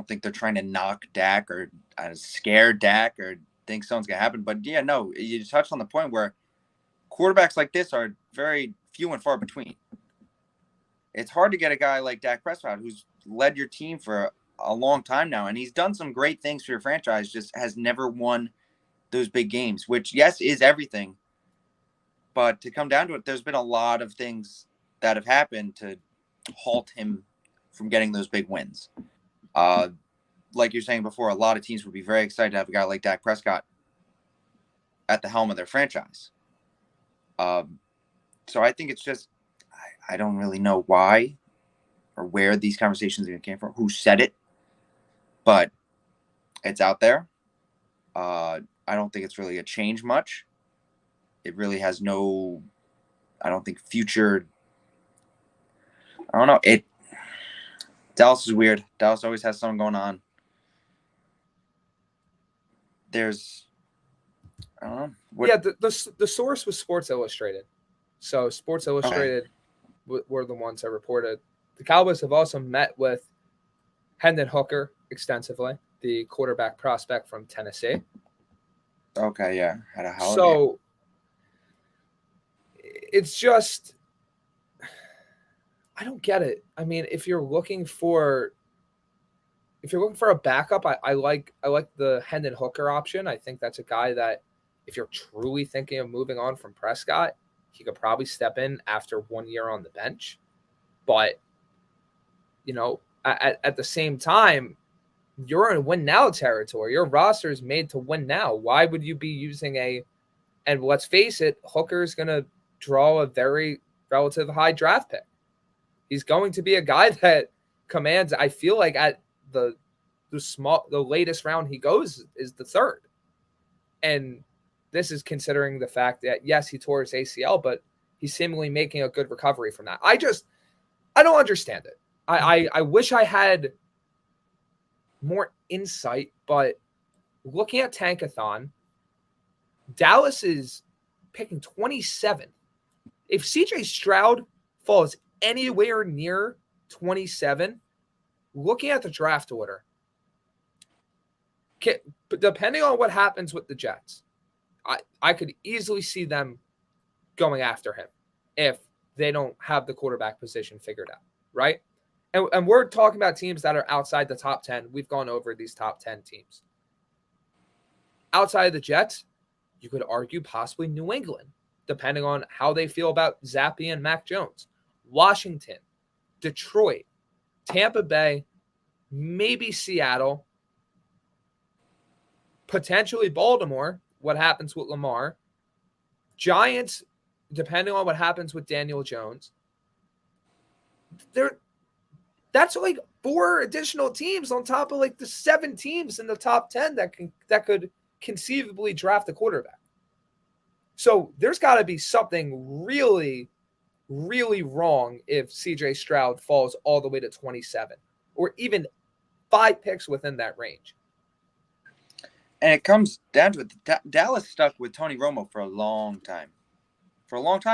think they're trying to knock Dak or scare Dak or think something's going to happen. But yeah, no, you touched on the point where quarterbacks like this are very few and far between. It's hard to get a guy like Dak Prescott, who's led your team for a long time now, and he's done some great things for your franchise, just has never won those big games, which, yes, is everything. But to come down to it, there's been a lot of things that have happened to halt him from getting those big wins. Like you're saying before, a lot of teams would be very excited to have a guy like Dak Prescott at the helm of their franchise. So I think it's just, I don't really know why or where these conversations even came from, who said it, but it's out there. I don't think it's really a change much. It really has no, I don't think future, I don't know. Dallas is weird. Dallas always has something going on. There's, I don't know. Yeah, the source was Sports Illustrated. So Sports Illustrated were the ones that reported. The Cowboys have also met with Hendon Hooker extensively, the quarterback prospect from Tennessee. Okay, yeah. Had a holiday. So it's just, I don't get it. I mean, if you're looking for a backup, I like the Hendon Hooker option. I think that's a guy that if you're truly thinking of moving on from Prescott, he could probably step in after 1 year on the bench. But, at the same time, you're in win now territory. Your roster is made to win now. Why would you be using and let's face it, Hooker's going to draw a very relative high draft pick. He's going to be a guy that commands, I feel like at the latest round he goes is the third. And this is considering the fact that, yes, he tore his ACL, but he's seemingly making a good recovery from that. I don't understand it. I wish I had more insight, but looking at Tankathon, Dallas is picking 27. If CJ Stroud falls anywhere near 27, looking at the draft order, depending on what happens with the Jets, I could easily see them going after him if they don't have the quarterback position figured out, right? And we're talking about teams that are outside the top 10. We've gone over these top 10 teams. Outside of the Jets, you could argue possibly New England, depending on how they feel about Zappe and Mac Jones. Washington, Detroit, Tampa Bay, maybe Seattle, potentially Baltimore, what happens with Lamar. Giants, depending on what happens with Daniel Jones. That's like 4 additional teams on top of like the 7 teams in the top 10 that could conceivably draft a quarterback. So there's got to be something really, really wrong if CJ Stroud falls all the way to 27 or even 5 picks within that range. And it comes down to it. Dallas stuck with Tony Romo for a long time.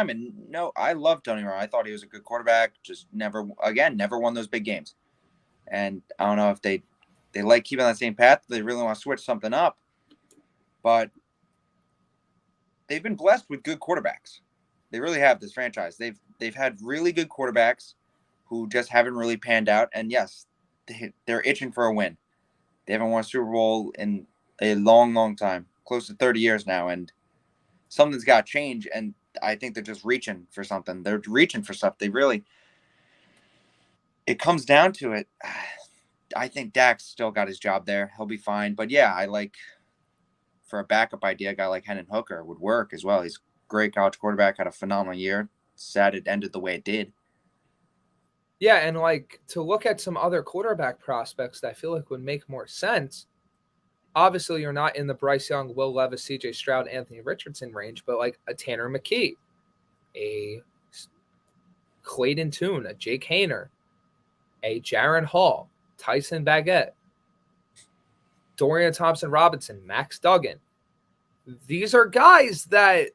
And no, I love Tony Romo. I thought he was a good quarterback. Just never won those big games. And I don't know if they like keeping that same path. They really want to switch something up. But they've been blessed with good quarterbacks. They really have, this franchise. They've had really good quarterbacks who just haven't really panned out. And yes, they're itching for a win. They haven't won a Super Bowl in a long, long time, close to 30 years now. And something's got to change. And I think they're just reaching for something. They're reaching for stuff. It comes down to it. I think Dak's still got his job there. He'll be fine. But yeah, for a backup idea, a guy like Hendon Hooker would work as well. He's a great college quarterback, had a phenomenal year. Sad it ended the way it did. Yeah, and like to look at some other quarterback prospects that I feel like would make more sense. Obviously, you're not in the Bryce Young, Will Levis, CJ Stroud, Anthony Richardson range, but like a Tanner McKee, a Clayton Tune, a Jake Haener, a Jaron Hall, Tyson Baguette, Dorian Thompson-Robinson, Max Duggan. These are guys that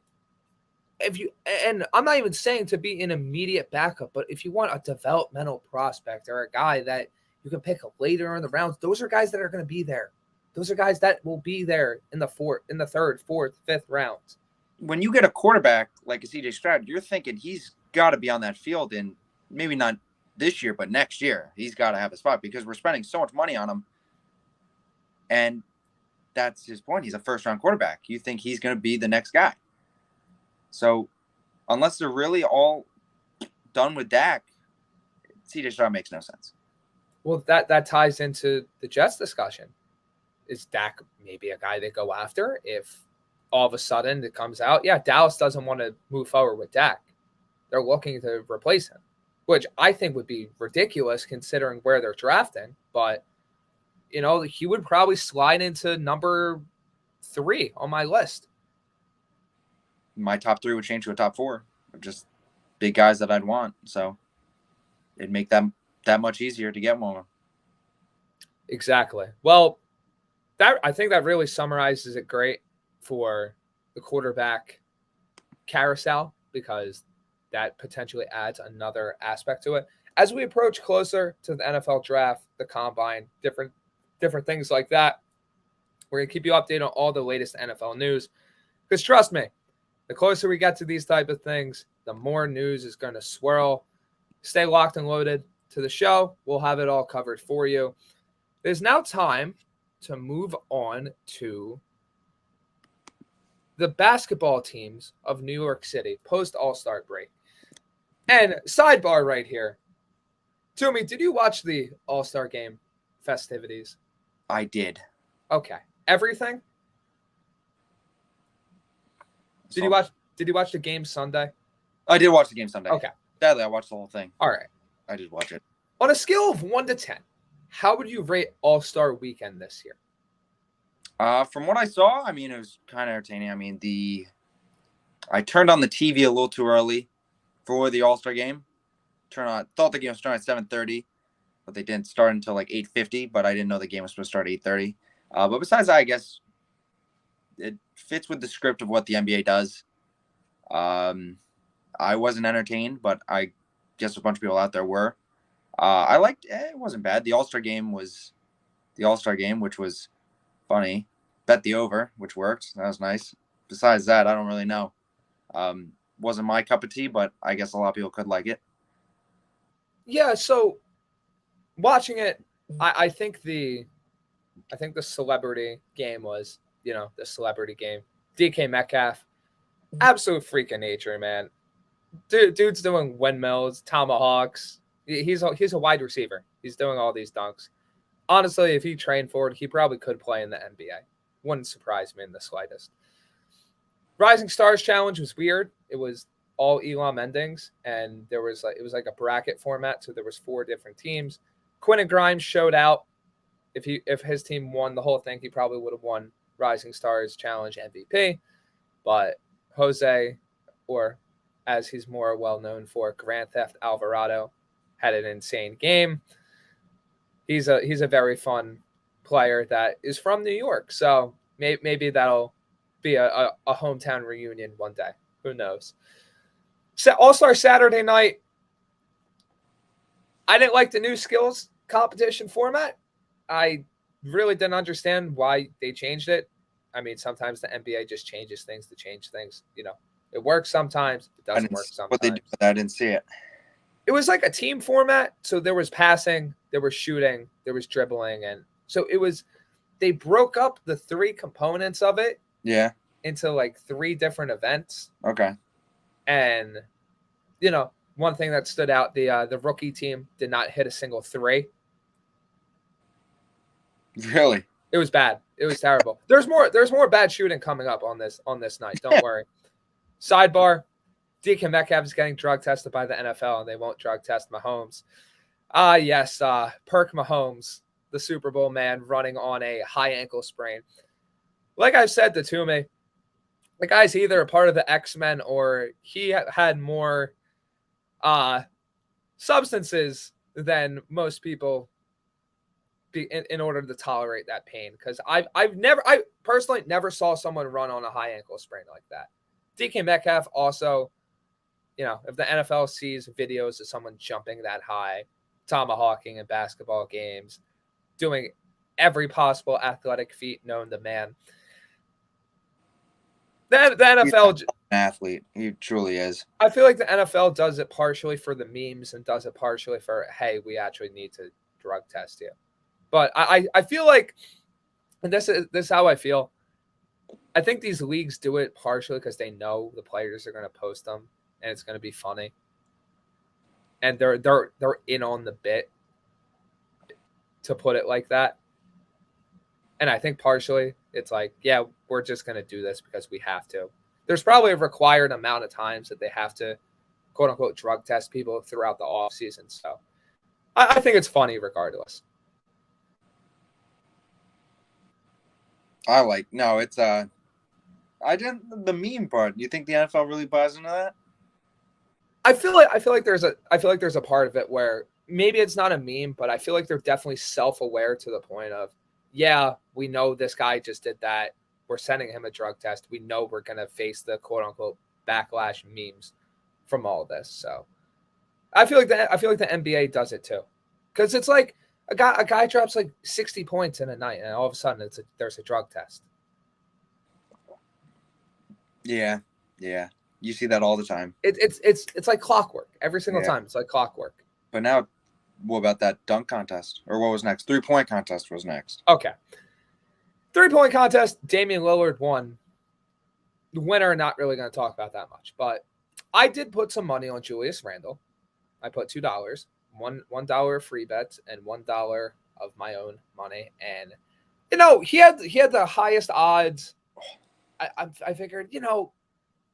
and I'm not even saying to be an immediate backup, but if you want a developmental prospect or a guy that you can pick later in the rounds, those are guys that are going to be there. Those are guys that will be there in the 3rd, 4th, 5th rounds. When you get a quarterback like a CJ Stroud, you're thinking he's got to be on that field in maybe not this year, but next year. He's got to have a spot because we're spending so much money on him. And that's his point. He's a first-round quarterback. You think he's going to be the next guy. So unless they're really all done with Dak, CJ Stroud makes no sense. Well, that ties into the Jets discussion. Is Dak maybe a guy they go after if all of a sudden it comes out? Yeah, Dallas doesn't want to move forward with Dak. They're looking to replace him, which I think would be ridiculous considering where they're drafting. But, he would probably slide into number 3 on my list. My top 3 would change to a top 4. Just big guys that I'd want. So it'd make them that much easier to get one. Exactly. Well, I think that really summarizes it great for the quarterback carousel because that potentially adds another aspect to it. As we approach closer to the NFL draft, the combine, different things like that, we're going to keep you updated on all the latest NFL news. Because trust me, the closer we get to these type of things, the more news is going to swirl. Stay locked and loaded to the show. We'll have it all covered for you. It is now time to move on to the basketball teams of New York City post All-Star break. And sidebar right here. Toomey, did you watch the All-Star game festivities? I did. Okay. Everything? Did you watch the game Sunday? I did watch the game Sunday. Okay. Sadly, I watched the whole thing. All right. I did watch it. On a scale of 1 to 10, how would you rate All-Star Weekend this year? From what I saw, I mean, it was kind of entertaining. I mean, I turned on the TV a little too early for the All-Star game. Thought the game was starting at 7:30, but they didn't start until like 8:50. But I didn't know the game was supposed to start at 8:30. But besides that, I guess it fits with the script of what the NBA does. I wasn't entertained, but I guess a bunch of people out there were. I liked it. It wasn't bad. The All-Star game was the All-Star game, which was funny. Bet the over, which worked. That was nice. Besides that, I don't really know. Wasn't my cup of tea, but I guess a lot of people could like it. Yeah, so watching it, I think the celebrity game was, the celebrity game. DK Metcalf, absolute freak of nature, man. Dude's doing windmills, tomahawks. He's a wide receiver. He's doing all these dunks. Honestly, if he trained for it, he probably could play in the NBA. Wouldn't surprise me in the slightest. Rising Stars Challenge was weird. It was all Elam endings, and it was like a bracket format, so there was 4 different teams. Quentin Grimes showed out. If his team won the whole thing, he probably would have won Rising Stars Challenge MVP. But Jose, or as he's more well known for, Grand Theft Alvarado, had an insane game. He's a very fun player that is from New York, so maybe that'll be a hometown reunion one day. Who knows? So All-Star Saturday night, I didn't like the new skills competition format. I really didn't understand why they changed it. I mean, sometimes the NBA just changes things to change things. It works sometimes. It doesn't work sometimes. What they did, I didn't see it. It was like a team format. So there was passing, there was shooting, there was dribbling. And so they broke up the 3 components of it. Yeah. Into like 3 different events. Okay. And, one thing that stood out, the rookie team did not hit a single 3. Really? It was bad. It was terrible. There's more bad shooting coming up on this night. Don't worry. Sidebar, DK Metcalf is getting drug tested by the NFL, and they won't drug test Mahomes. Yes, Perk Mahomes, the Super Bowl man, running on a high ankle sprain. Like I've said to Toomey, the guy's either a part of the X-Men or he had more substances than most people in order to tolerate that pain. Because I personally never saw someone run on a high ankle sprain like that. DK Metcalf also, if the NFL sees videos of someone jumping that high, tomahawking in basketball games, doing every possible athletic feat known to man, the NFL, he's an athlete. He truly is. I feel like the NFL does it partially for the memes and does it partially for, hey, we actually need to drug test you. But I feel like, and this is how I feel, I think these leagues do it partially because they know the players are going to post them and it's going to be funny. And they're in on the bit, to put it like that. And I think partially it's like, yeah, we're just going to do this because we have to. There's probably a required amount of times that they have to, quote unquote, drug test people throughout the offseason. So I think it's funny regardless. The meme part. You think the NFL really buys into that? I feel like there's a part of it where maybe it's not a meme, but I feel like they're definitely self-aware to the point of, yeah, we know this guy just did that. We're sending him a drug test. We know we're going to face the quote unquote backlash memes from all of this. So I feel like the NBA does it too. Cause it's like a guy drops like 60 points in a night and all of a sudden there's a drug test. Yeah. Yeah. You see that all the time. It's like clockwork every single time. It's like clockwork. But now, what about that dunk contest? Or what was next? 3-point contest was next. Okay. 3-point contest. Damian Lillard won. The winner, not really going to talk about that much. But I did put some money on Julius Randle. I put $2, $1 free bets, and $1 of my own money. And he had the highest odds. I figured,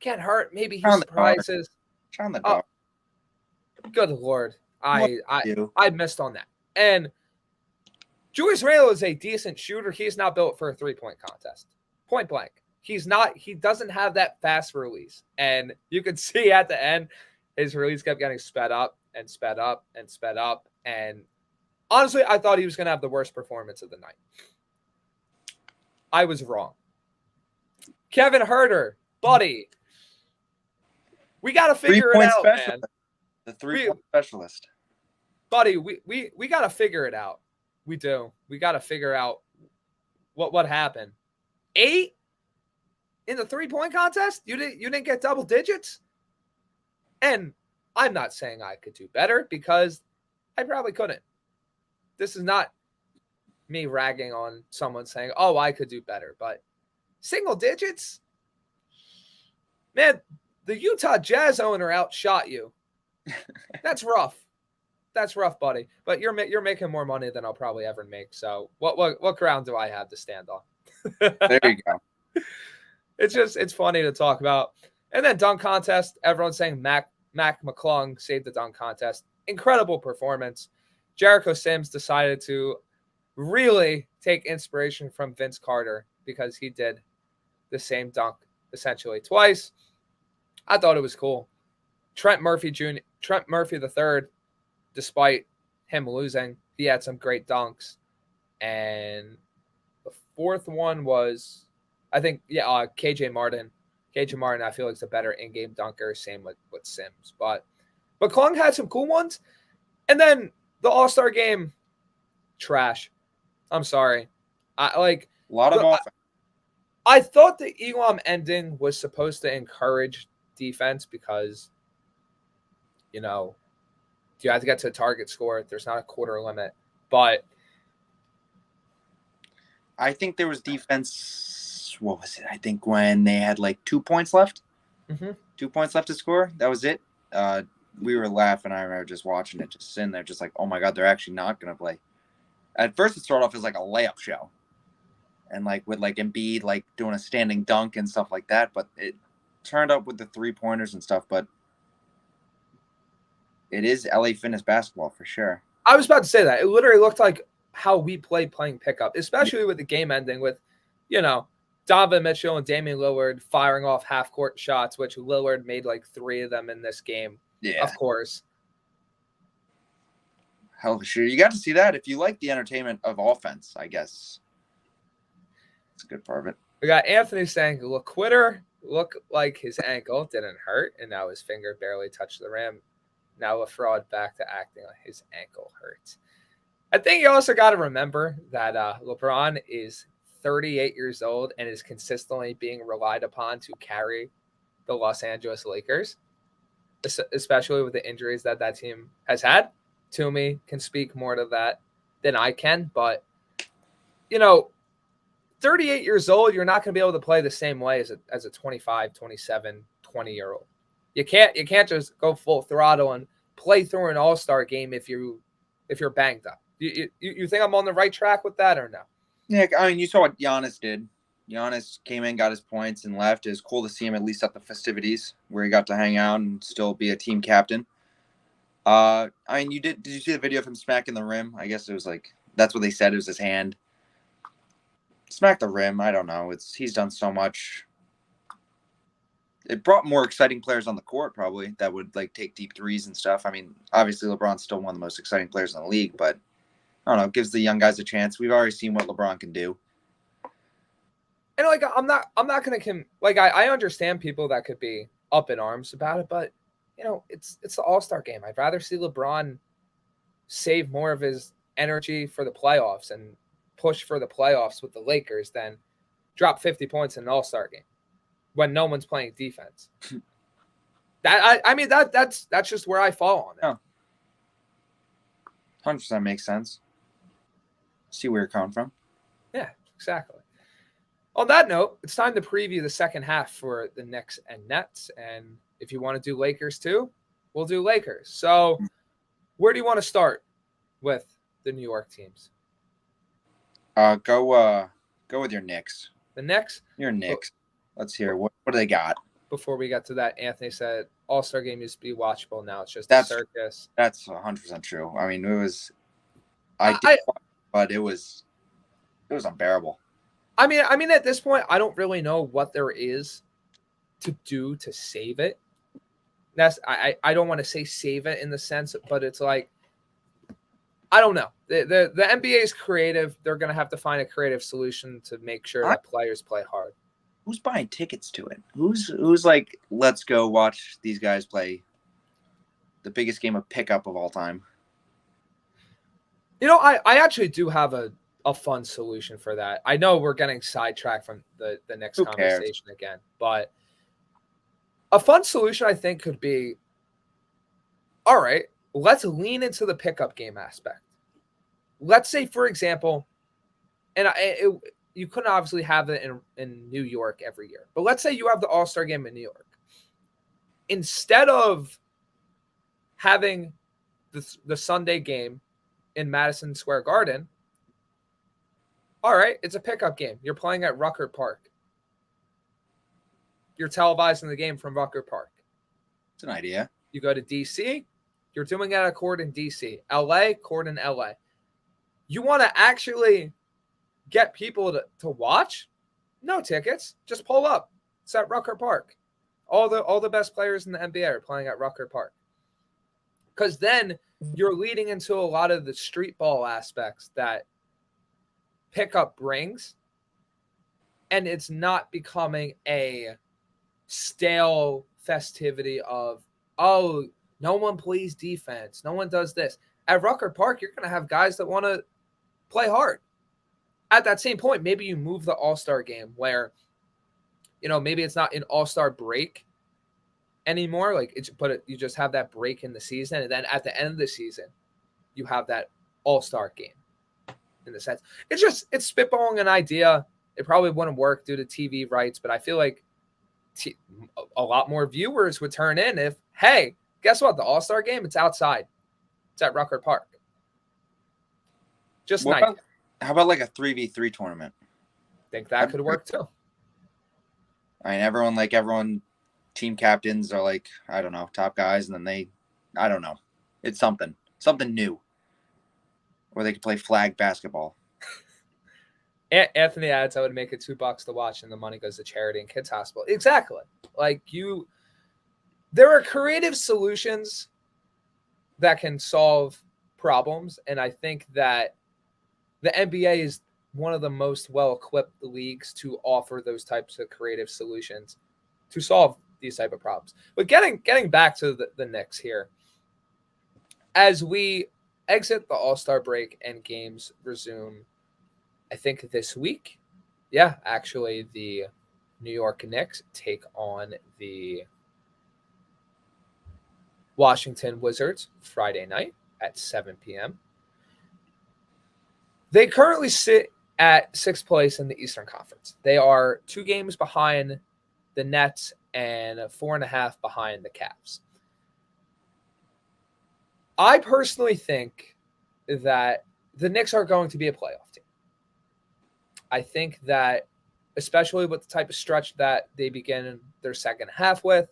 can't hurt. Maybe he surprises. Sean the dog. Good Lord. I missed on that. And Julius Randle is a decent shooter. He's not built for a 3-point contest. Point blank. He doesn't have that fast release. And you could see at the end, his release kept getting sped up and sped up and sped up. And honestly, I thought he was going to have the worst performance of the night. I was wrong. Kevin Huerter, buddy. We got to figure it out, man. The 3-point specialist. Buddy, we got to figure it out. We do. We got to figure out what happened. 8 in the 3-point contest? You didn't get double digits? And I'm not saying I could do better because I probably couldn't. This is not me ragging on someone saying, oh, I could do better. But single digits? Man, the Utah Jazz owner outshot you. That's rough. That's rough, buddy. But you're making more money than I'll probably ever make. So what ground do I have to stand on? There you go. It's funny to talk about. And then dunk contest. Everyone's saying Mac McClung saved the dunk contest. Incredible performance. Jericho Sims decided to really take inspiration from Vince Carter because he did the same dunk essentially twice. I thought it was cool. Trent Murphy III, despite him losing, he had some great dunks. And the fourth one was, I think, KJ Martin. KJ Martin, I feel like, is a better in-game dunker. Same with Sims. But McClung had some cool ones. And then the All-Star game, trash. I'm sorry. A lot of offense. I thought the Elam ending was supposed to encourage defense because, you have to get to the target score. There's not a quarter limit. But I think there was defense. What was it? I think when they had 2 points left. Mm-hmm. 2 points left to score. That was it. We were laughing. I remember just watching it, just sitting there, just like, oh my God, they're actually not going to play. At first, it started off as a layup show. And with Embiid doing a standing dunk and stuff like that. But it turned up with the 3-pointers and stuff. But it is LA Fitness basketball for sure. I was about to say that. It literally looked like how we playing pickup, especially with the game ending with, Donovan Mitchell and Damian Lillard firing off half-court shots, which Lillard made 3 of them in this game. Yeah. Of course. Hell, sure. You got to see that if you like the entertainment of offense, I guess. It's a good part of it. We got Anthony saying, Quitter looked like his ankle didn't hurt, and now his finger barely touched the rim. Now a fraud back to acting like his ankle hurts. I think you also got to remember that LeBron is 38 years old and is consistently being relied upon to carry the Los Angeles Lakers, especially with the injuries that team has had. Toomey can speak more to that than I can, but 38 years old, you're not going to be able to play the same way as a 25, 27, 20-year-old. You can't just go full throttle and play through an all-star game if you're banged up. You think I'm on the right track with that or no? Yeah, I mean, you saw what Giannis did. Giannis came in, got his points, and left. It was cool to see him at least at the festivities where he got to hang out and still be a team captain. I mean, did you see the video of him smacking the rim? I guess it was that's what they said. It was his hand. Smack the rim. I don't know. He's done so much. It brought more exciting players on the court, probably, that would take deep threes and stuff. I mean, obviously LeBron's still one of the most exciting players in the league, but I don't know, it gives the young guys a chance. We've already seen what LeBron can do. And I'm not gonna I understand people that could be up in arms about it, but it's the All-Star game. I'd rather see LeBron save more of his energy for the playoffs and push for the playoffs with the Lakers than drop 50 points in an All-Star game when no one's playing defense. That's just where I fall on it. Yeah. 100% makes sense. See where you're coming from. Yeah, exactly. On that note, it's time to preview the second half for the Knicks and Nets. And if you want to do Lakers too, we'll do Lakers. So where do you want to start with the New York teams? Go with your Knicks. The Knicks? Your Knicks. Let's hear what do they got? Before we get to that, Anthony said All-Star game used to be watchable. Now it's just That's a circus. That's 100% true. I mean, it was but it was unbearable. I mean, at this point, I don't really know what there is to do to save it. I don't want to say save it in the sense, but it's like, I don't know. The NBA is creative. They're going to have to find a creative solution to make sure that players play hard. Who's buying tickets to it? Who's like, let's go watch these guys play the biggest game of pickup of all time? You know, I actually do have a fun solution for that. I know we're getting sidetracked from the next conversation again, but a fun solution I think could be, all right, let's lean into the pickup game aspect. Let's say, for example, and you couldn't obviously have it in New York every year, but let's say you have the All-Star game in New York. Instead of having the Sunday game in Madison Square Garden, all right, it's a pickup game. You're playing at Rucker Park. You're televising the game from Rucker Park. It's an idea. You go to D.C., you're doing it at a court in D.C. L.A., court in L.A. You want to actually get people to watch? No tickets. Just pull up. It's at Rucker Park. All the best players in the NBA are playing at Rucker Park. Because then you're leading into a lot of the street ball aspects that pickup brings, and it's not becoming a stale festivity of, oh, no one plays defense, no one does this. At Rucker Park, you're going to have guys that want to play hard. At that same point, maybe you move the All-Star game where, you know, maybe it's not an All-Star break anymore, you just have that break in the season, and then at the end of the season, you have that All-Star game. In the sense, it's spitballing an idea. It probably wouldn't work due to TV rights, but I feel like a lot more viewers would turn in if, hey, guess what? The All-Star game, it's outside. It's at Rucker Park. Just nice. How about like a 3v3 tournament? Think that could work too. I mean, everyone, team captains are like, I don't know, top guys, and then I don't know. It's something new. Or they could play flag basketball. Anthony adds, I would make it $2 to watch, and the money goes to charity and kids hospital. Exactly. There are creative solutions that can solve problems, and I think that the NBA is one of the most well-equipped leagues to offer those types of creative solutions to solve these type of problems. But getting back to the Knicks here, as we exit the All-Star break and games resume, I think this week. Yeah, actually, the New York Knicks take on the Washington Wizards Friday night at 7 p.m. They currently sit at sixth place in the Eastern Conference. They are 2 games behind the Nets and 4.5 behind the Cavs. I personally think that the Knicks are going to be a playoff team. I think that, especially with the type of stretch that they begin their second half with,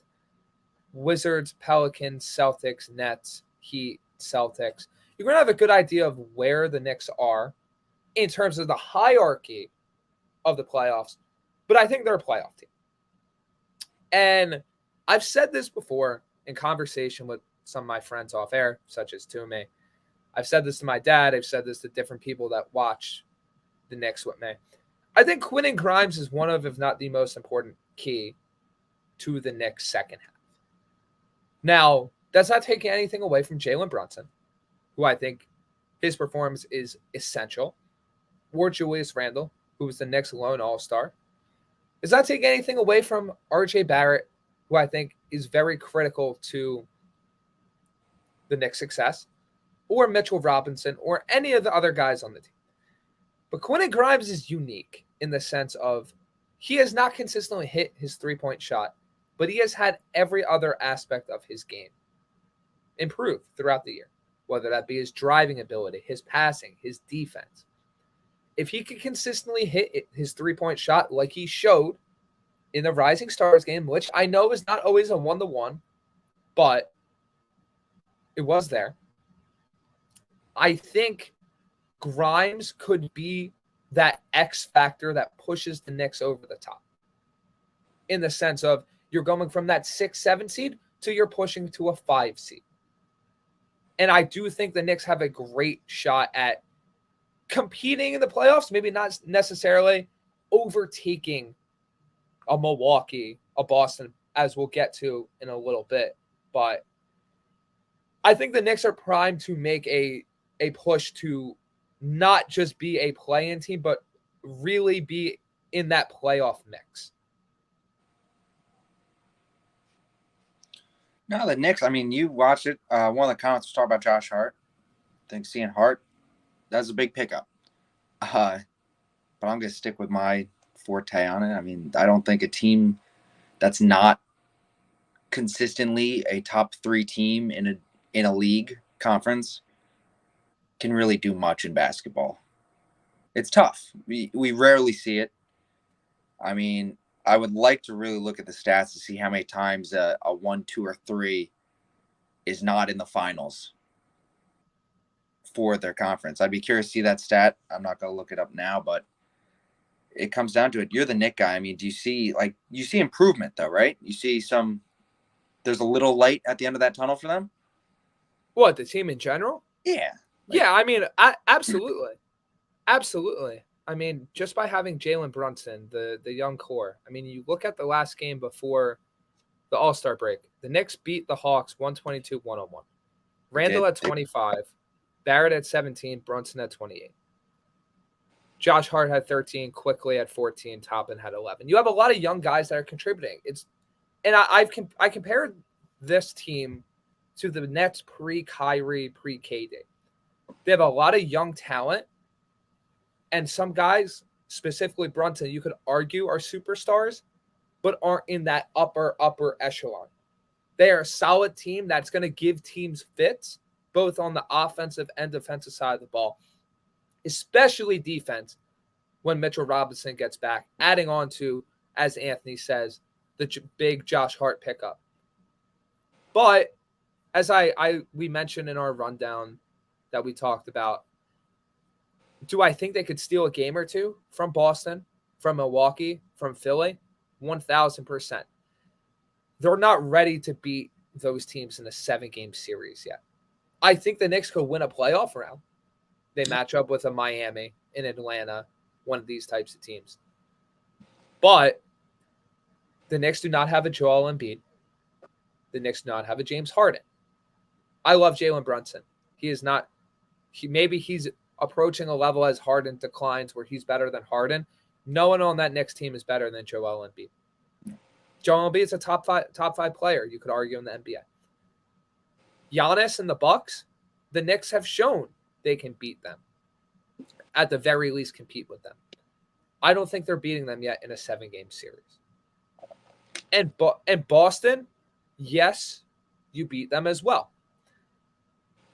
Wizards, Pelicans, Celtics, Nets, Heat, Celtics, you're going to have a good idea of where the Knicks are in terms of the hierarchy of the playoffs. But I think they're a playoff team. And I've said this before in conversation with some of my friends off air, such as Toomey. I've said this to my dad. I've said this to different people that watch the Knicks with me. I think Quentin Grimes is one of, if not the most important key to the Knicks' second half. Now, that's not taking anything away from Jalen Brunson, who I think his performance is essential, or Julius Randle, who was the Knicks' lone all-star. Does not take anything away from RJ Barrett, who I think is very critical to the Knicks' success, or Mitchell Robinson, or any of the other guys on the team. But Quentin Grimes is unique in the sense of he has not consistently hit his three-point shot, but he has had every other aspect of his game improve throughout the year, whether that be his driving ability, his passing, his defense. If he could consistently hit his three-point shot like he showed in the Rising Stars game, which I know is not always a one-to-one, but it was there. I think Grimes could be that X factor that pushes the Knicks over the top. In the sense of you're going from that 6-7 seed to you're pushing to a 5 seed. And I do think the Knicks have a great shot at competing in the playoffs, maybe not necessarily overtaking a Milwaukee, a Boston, as we'll get to in a little bit. But I think the Knicks are primed to make a push to not just be a play-in team, but really be in that playoff mix. No, the Knicks, I mean, you watched it. One of the comments was talking about Josh Hart. I think seeing Hart, that's a big pickup. But I'm going to stick with my forte on it. I mean, I don't think a team that's not consistently a top 3 team in a league conference can really do much in basketball. It's tough. We rarely see it. I mean, I would like to really look at the stats to see how many times a 1, 2, or 3 is not in the finals for their conference. I'd be curious to see that stat. I'm not going to look it up now, but it comes down to it. You're the Knick guy. I mean, you see improvement though, right? You see there's a little light at the end of that tunnel for them. What, the team in general? Yeah. Yeah, I mean, absolutely. Absolutely. I mean, just by having Jalen Brunson, the young core, I mean, you look at the last game before the All-Star break. The Knicks beat the Hawks 122-101. Randall at 25, Barrett at 17, Brunson at 28. Josh Hart had 13, Quickly at 14, Toppin had 11. You have a lot of young guys that are contributing. I compared this team to the Nets pre-Kyrie, pre-KD. They have a lot of young talent, and some guys, specifically Brunson, you could argue are superstars, but aren't in that upper echelon. They are a solid team that's going to give teams fits, both on the offensive and defensive side of the ball, especially defense when Mitchell Robinson gets back, adding on to, as Anthony says, the big Josh Hart pickup. But as we mentioned in our rundown that we talked about, do I think they could steal a game or two from Boston, from Milwaukee, from Philly? 1,000%. They're not ready to beat those teams in a 7-game series yet. I think the Knicks could win a playoff round. They match up with a Miami, in Atlanta, one of these types of teams. But the Knicks do not have a Joel Embiid. The Knicks do not have a James Harden. I love Jalen Brunson. Maybe he's approaching a level as Harden declines where he's better than Harden. No one on that Knicks team is better than Joel Embiid. Joel Embiid is a top five player, you could argue, in the NBA. Giannis and the Bucks, the Knicks have shown they can beat them. At the very least, compete with them. I don't think they're beating them yet in a 7-game series. And Boston, yes, you beat them as well.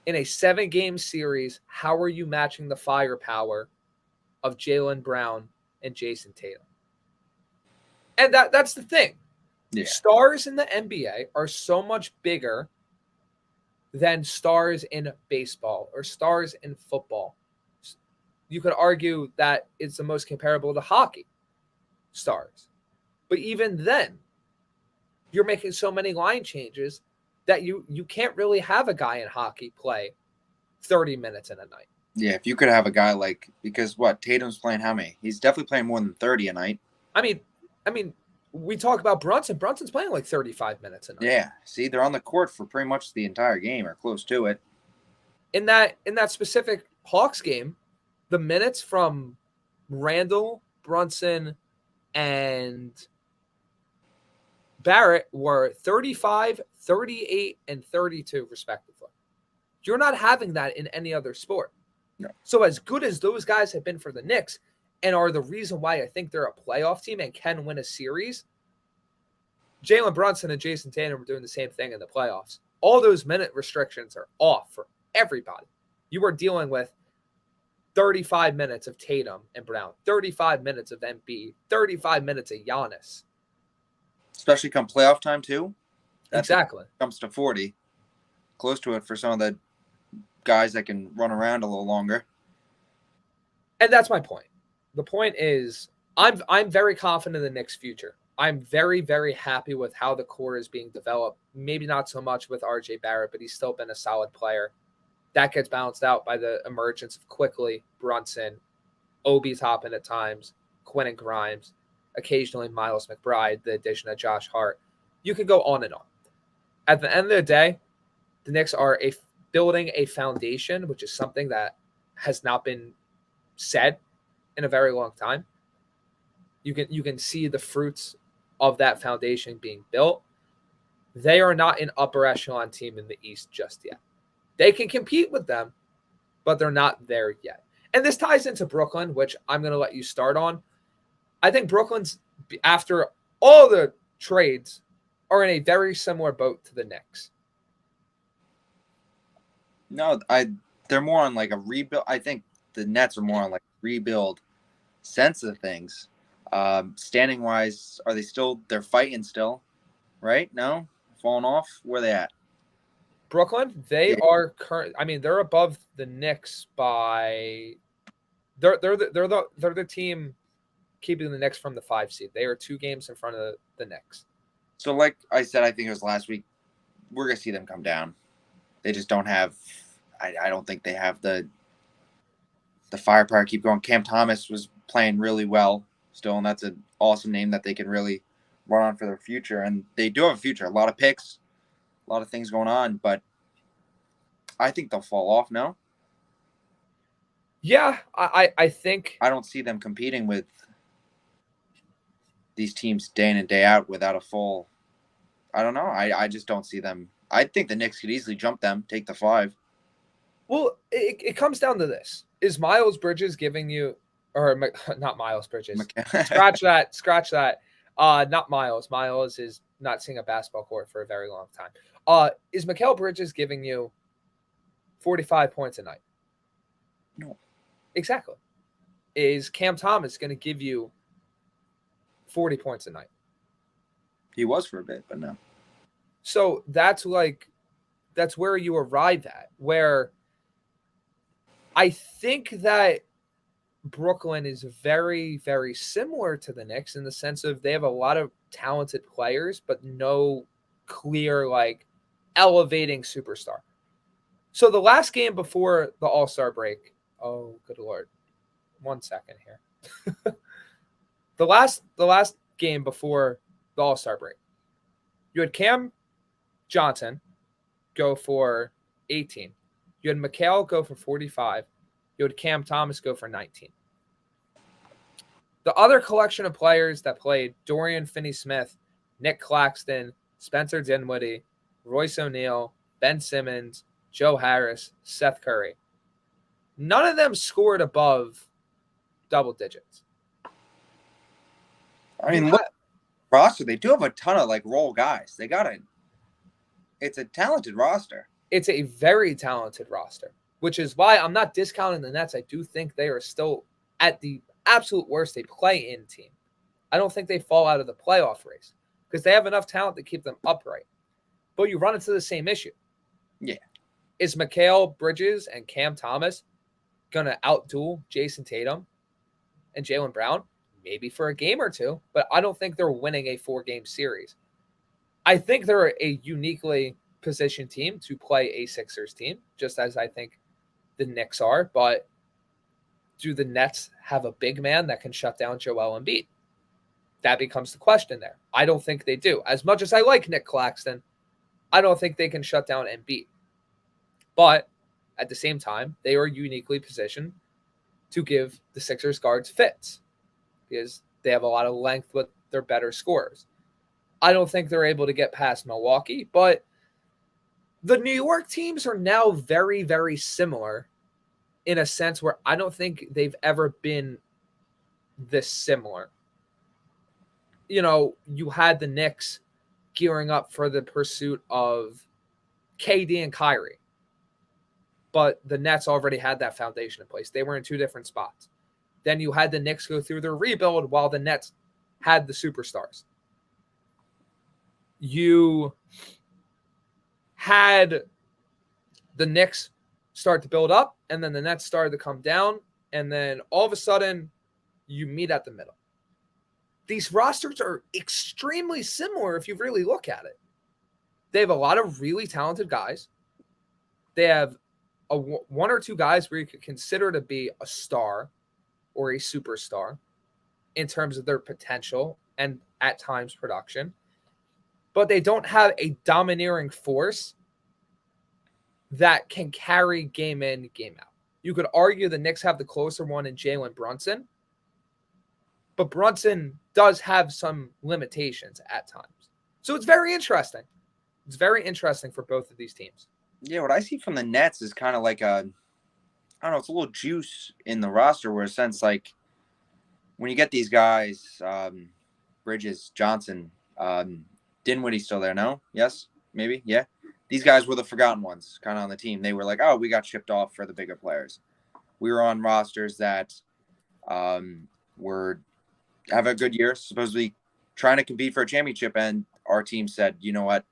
In a 7-game series, how are you matching the firepower of Jaylen Brown and Jason Tatum? And that's the thing. Yeah. Stars in the NBA are so much bigger than stars in baseball or stars in football. You could argue that it's the most comparable to hockey stars. But even then, you're making so many line changes that you can't really have a guy in hockey play 30 minutes in a night. Yeah, if you could have a guy because Tatum's playing how many? He's definitely playing more than 30 a night. I mean, we talk about Brunson. Brunson's playing like 35 minutes a night. Yeah, see, they're on the court for pretty much the entire game or close to it. In that specific Hawks game, the minutes from Randall, Brunson, and Barrett were 35, 38, and 32, respectively. You're not having that in any other sport. No. So as good as those guys have been for the Knicks, and are the reason why I think they're a playoff team and can win a series. Jalen Brunson and Jason Tatum were doing the same thing in the playoffs. All those minute restrictions are off for everybody. You are dealing with 35 minutes of Tatum and Brown, 35 minutes of Embiid, 35 minutes of Giannis. Especially come playoff time, too. Exactly. Comes to 40. Close to it for some of the guys that can run around a little longer. And that's my point. The point is, I'm very confident in the Knicks' future. I'm very, very happy with how the core is being developed. Maybe not so much with RJ Barrett, but he's still been a solid player. That gets balanced out by the emergence of Quickly, Brunson, Obi Toppin at times, Quinn and Grimes, occasionally Miles McBride, the addition of Josh Hart. You can go on and on. At the end of the day, the Knicks are building a foundation, which is something that has not been said in a very long time. You can see the fruits of that foundation being built. They are not an upper echelon team in the East just yet. They can compete with them, but they're not there yet. And this ties into Brooklyn, which I'm going to let you start on. I think Brooklyn's, after all the trades, are in a very similar boat to the Knicks. No, they're more on like a rebuild. I think the Nets are more on like rebuild sense of things. Standing wise, are they still? They're fighting still, right? No, falling off. Where are they at? Brooklyn, they are current. I mean, they're above the Knicks by. They're the team keeping the Knicks from the 5 seed. They are 2 games in front of the Knicks. So, like I said, I think it was last week. We're gonna see them come down. They just don't have. I don't think they have the firepower to keep going. Cam Thomas was playing really well still, and that's an awesome name that they can really run on for their future. And they do have a future. A lot of picks, a lot of things going on, but I think they'll fall off now. Yeah, I think. I don't see them competing with these teams day in and day out without a full. I don't know. I just don't see them. I think the Knicks could easily jump them, take the 5. Well, it comes down to this. Is Miles Bridges giving you, or not Miles Bridges? Scratch that. Not Miles. Miles is not seeing a basketball court for a very long time. Is Mikal Bridges giving you 45 points a night? No. Exactly. Is Cam Thomas going to give you 40 points a night? He was for a bit, but no. So that's where you arrive at, where I think that Brooklyn is very, very similar to the Knicks in the sense of they have a lot of talented players, but no clear, like, elevating superstar. So the last game before the All-Star break, oh, good Lord. 1 second here. The last game before the All-Star break, you had Cam Johnson go for 18. You had Mikal go for 45. You had Cam Thomas go for 19. The other collection of players that played, Dorian Finney-Smith, Nick Claxton, Spencer Dinwiddie, Royce O'Neal, Ben Simmons, Joe Harris, Seth Curry. None of them scored above double digits. I mean, look, roster, they do have a ton of like role guys. It's a talented roster. It's a very talented roster, which is why I'm not discounting the Nets. I do think they are still at the absolute worst a play-in team. I don't think they fall out of the playoff race because they have enough talent to keep them upright. But you run into the same issue. Yeah. Is Mikal Bridges and Cam Thomas going to outduel Jason Tatum and Jaylen Brown? Maybe for a game or two, but I don't think they're winning a 4-game series. I think they're a uniquely positioned team to play a Sixers team, just as I think the Knicks are. But do the Nets have a big man that can shut down Joel Embiid? That becomes the question there. I don't think they do. As much as I like Nick Claxton, I don't think they can shut down Embiid. But at the same time, they are uniquely positioned to give the Sixers guards fits because they have a lot of length with their better scorers. I don't think they're able to get past Milwaukee, but the New York teams are now very, very similar in a sense where I don't think they've ever been this similar. You know, you had the Knicks gearing up for the pursuit of KD and Kyrie, but the Nets already had that foundation in place. They were in two different spots. Then you had the Knicks go through their rebuild while the Nets had the superstars. You had the Knicks start to build up, and then the Nets started to come down, and then all of a sudden, you meet at the middle. These rosters are extremely similar if you really look at it. They have a lot of really talented guys. They have one or two guys where you could consider to be a star or a superstar in terms of their potential and at times production. But they don't have a domineering force that can carry game in, game out. You could argue the Knicks have the closer one in Jalen Brunson, but Brunson does have some limitations at times. So it's very interesting. It's very interesting for both of these teams. Yeah, what I see from the Nets is kind of like I don't know, it's a little juice in the roster where, in a sense, like when you get these guys, Bridges, Johnson, Dinwiddie's still there, no? Yes? Maybe? Yeah? These guys were the forgotten ones kind of on the team. They were like, oh, we got shipped off for the bigger players. We were on rosters that have a good year, supposedly trying to compete for a championship, and our team said, you know what?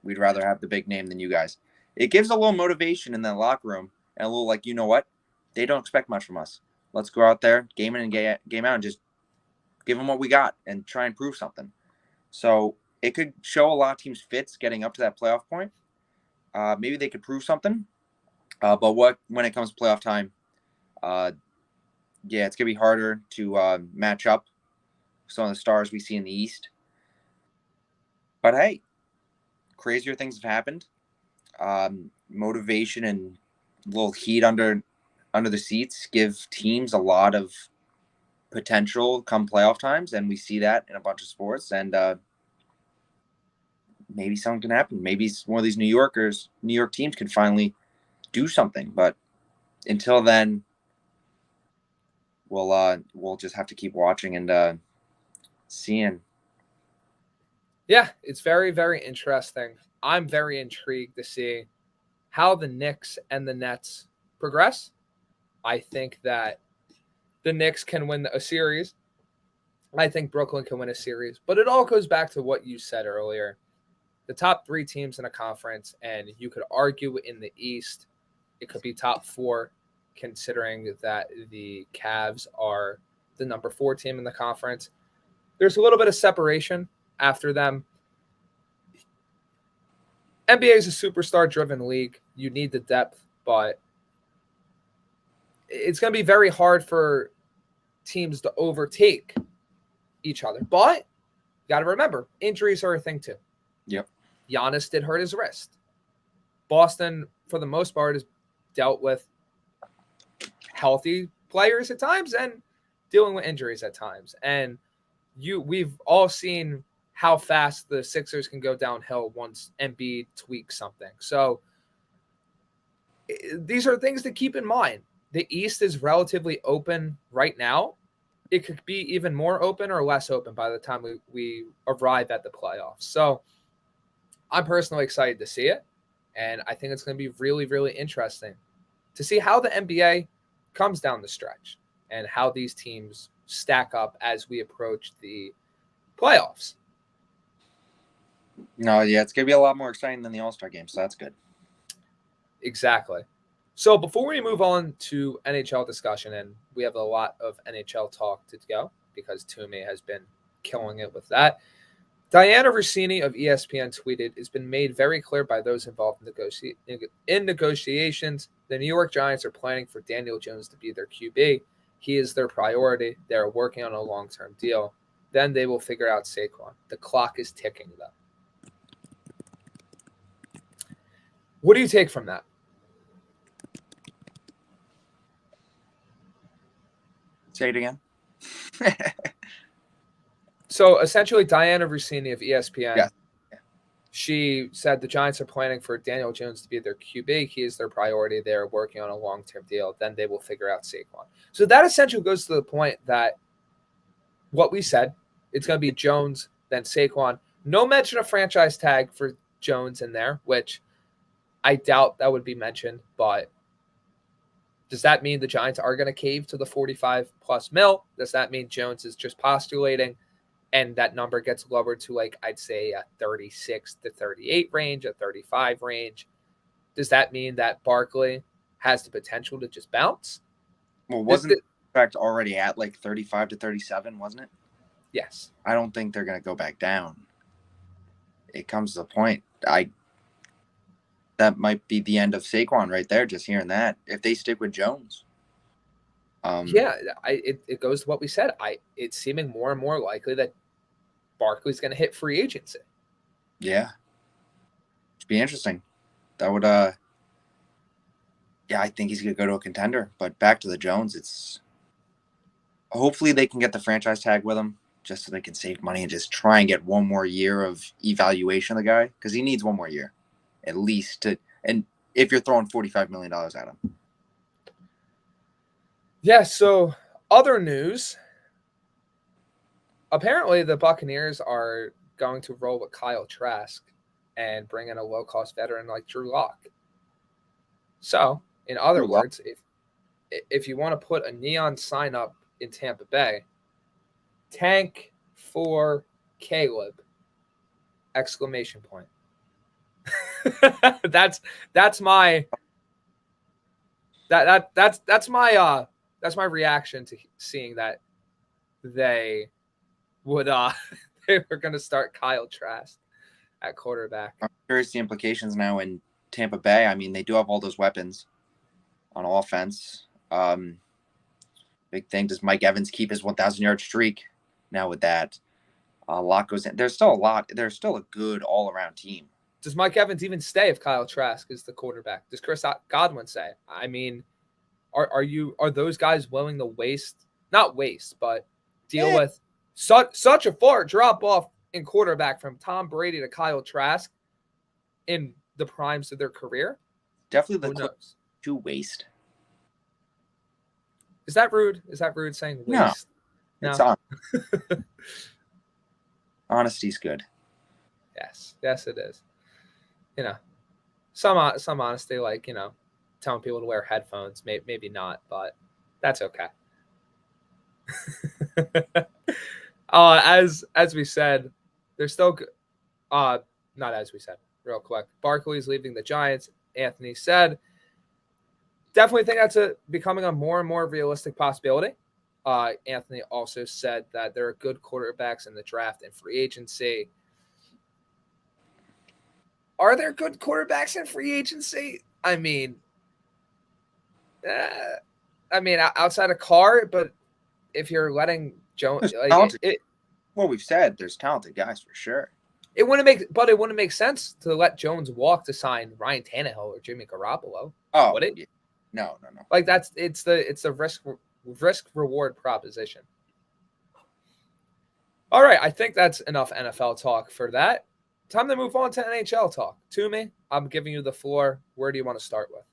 We'd rather have the big name than you guys. It gives a little motivation in the locker room and a little like, you know what? They don't expect much from us. Let's go out there, game in and game out, and just give them what we got and try and prove something. So it could show a lot of teams fits getting up to that playoff point. Maybe they could prove something. But when it comes to playoff time, it's going to be harder to match up some of the stars we see in the East. But hey, crazier things have happened. Motivation and a little heat under the seats give teams a lot of potential come playoff times, and we see that in a bunch of sports. And maybe something can happen. Maybe one of these New York teams can finally do something. But until then, we'll just have to keep watching and seeing. Yeah, it's very, very interesting. I'm very intrigued to see how the Knicks and the Nets progress. I think that the Knicks can win a series. I think Brooklyn can win a series. But it all goes back to what you said earlier. The top three teams in a conference, and you could argue in the East, it could be top four, considering that the Cavs are the number 4 team in the conference. There's a little bit of separation after them. NBA is a superstar-driven league. You need the depth, but it's going to be very hard for teams to overtake each other. But you got to remember, injuries are a thing too. Yep. Giannis did hurt his wrist. Boston, for the most part, has dealt with healthy players at times and dealing with injuries at times. And we've all seen how fast the Sixers can go downhill once Embiid tweaks something. So these are things to keep in mind. The East is relatively open right now. It could be even more open or less open by the time we arrive at the playoffs. So I'm personally excited to see it. And I think it's going to be really, really interesting to see how the NBA comes down the stretch and how these teams stack up as we approach the playoffs. No, yeah, it's going to be a lot more exciting than the All-Star game, so that's good. Exactly. So before we move on to NHL discussion, and we have a lot of NHL talk to go because Toomey has been killing it with that, Diana Rossini of ESPN tweeted, "It's been made very clear by those involved in negotiations. The New York Giants are planning for Daniel Jones to be their QB. He is their priority. They're working on a long-term deal. Then they will figure out Saquon. The clock is ticking, though." What do you take from that? Say it again. So essentially, Diana Rossini of ESPN, Yeah. She said the Giants are planning for Daniel Jones to be their QB. He is their priority. They're working on a long-term deal. Then they will figure out Saquon. So that essentially goes to the point that what we said. It's going to be Jones, then Saquon. No mention of franchise tag for Jones in there, which I doubt that would be mentioned. But does that mean the Giants are going to cave to the 45+ mil? Does that mean Jones is just postulating and that number gets lowered to, like, I'd say a 36 to 38 range, a 35 range? Does that mean that Barkley has the potential to just bounce? Well, wasn't the contract already at like 35 to 37, wasn't it? Yes. I don't think they're going to go back down. It comes to the point. That might be the end of Saquon right there, just hearing that, if they stick with Jones. It goes to what we said. It's seeming more and more likely that Barkley's going to hit free agency. Yeah. It'd be interesting. That would, I think he's going to go to a contender. But back to the Jones, it's hopefully they can get the franchise tag with him just so they can save money and just try and get one more year of evaluation of the guy, because he needs one more year at least to. And if you're throwing $45 million at him. Yeah. So other news. Apparently, the Buccaneers are going to roll with Kyle Trask and bring in a low-cost veteran like Drew Lock. So, in other words, if you want to put a neon sign up in Tampa Bay, tank for Caleb! ! That's my that's my reaction to seeing that they were going to start Kyle Trask at quarterback. I'm curious the implications now in Tampa Bay. I mean, they do have all those weapons on offense. Big thing, does Mike Evans keep his 1,000-yard streak now with that? A lot goes in. There's still a lot. There's still a good all-around team. Does Mike Evans even stay if Kyle Trask is the quarterback? Does Chris Godwin stay? I mean, are those guys willing to not waste, but deal with such a far drop off in quarterback from Tom Brady to Kyle Trask in the primes of their career? Definitely the to waste. Is that rude? Is that rude saying waste? No. It's on. Honesty's good. Yes, it is. Some honesty, like, telling people to wear headphones, maybe not, but that's okay. As we said, they're still not as we said, real quick. Barkley's leaving the Giants. Anthony said, definitely think that's becoming a more and more realistic possibility. Anthony also said that there are good quarterbacks in the draft and free agency. Are there good quarterbacks in free agency? I mean, outside of Carr, but if you're letting Jones, we've said there's talented guys for sure. It wouldn't make sense to let Jones walk to sign Ryan Tannehill or Jimmy Garoppolo. Oh, would it? No. Like it's the risk reward proposition. All right, I think that's enough NFL talk for that. Time to move on to NHL talk. Toomey, I'm giving you the floor. Where do you want to start with?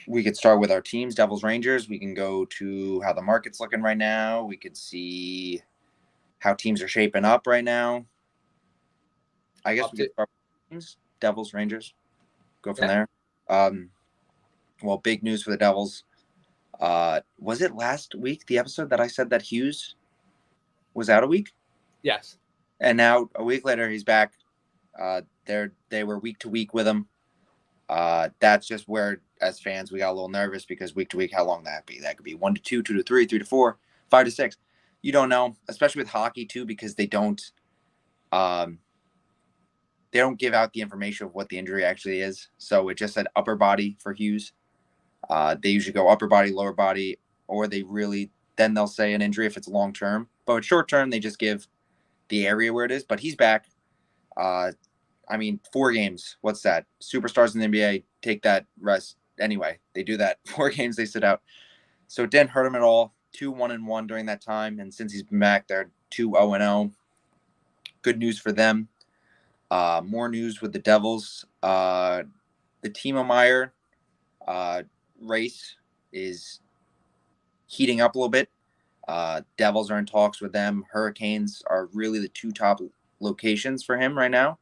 We could start with our teams, Devils, Rangers. We can go to how the market's looking right now. We could see how teams are shaping up right now. I guess we could start with teams, Devils, Rangers. Go from there. Well, big news for the Devils. Was it last week, the episode that I said that Hughes was out a week? Yes. And now a week later, he's back. They were week to week with him. That's just where, as fans, we got a little nervous because week to week, how long that be? That could be 1 to 2, 2 to 3, 3 to 4, 5 to 6. You don't know, especially with hockey too, because they don't give out the information of what the injury actually is. So it just said upper body for Hughes. They usually go upper body, lower body, or then they'll say an injury if it's long term. But with short term, they just give the area where it is. But he's back. 4 games. What's that? Superstars in the NBA take that rest anyway. They do that. 4 games they sit out. So it didn't hurt him at all. 2-1-1 during that time. And since he's been back, they're 2-0-0. Good news for them. More news with the Devils. The Timo Meier race is heating up a little bit. Devils are in talks with them. Hurricanes are really the two top locations for him right now.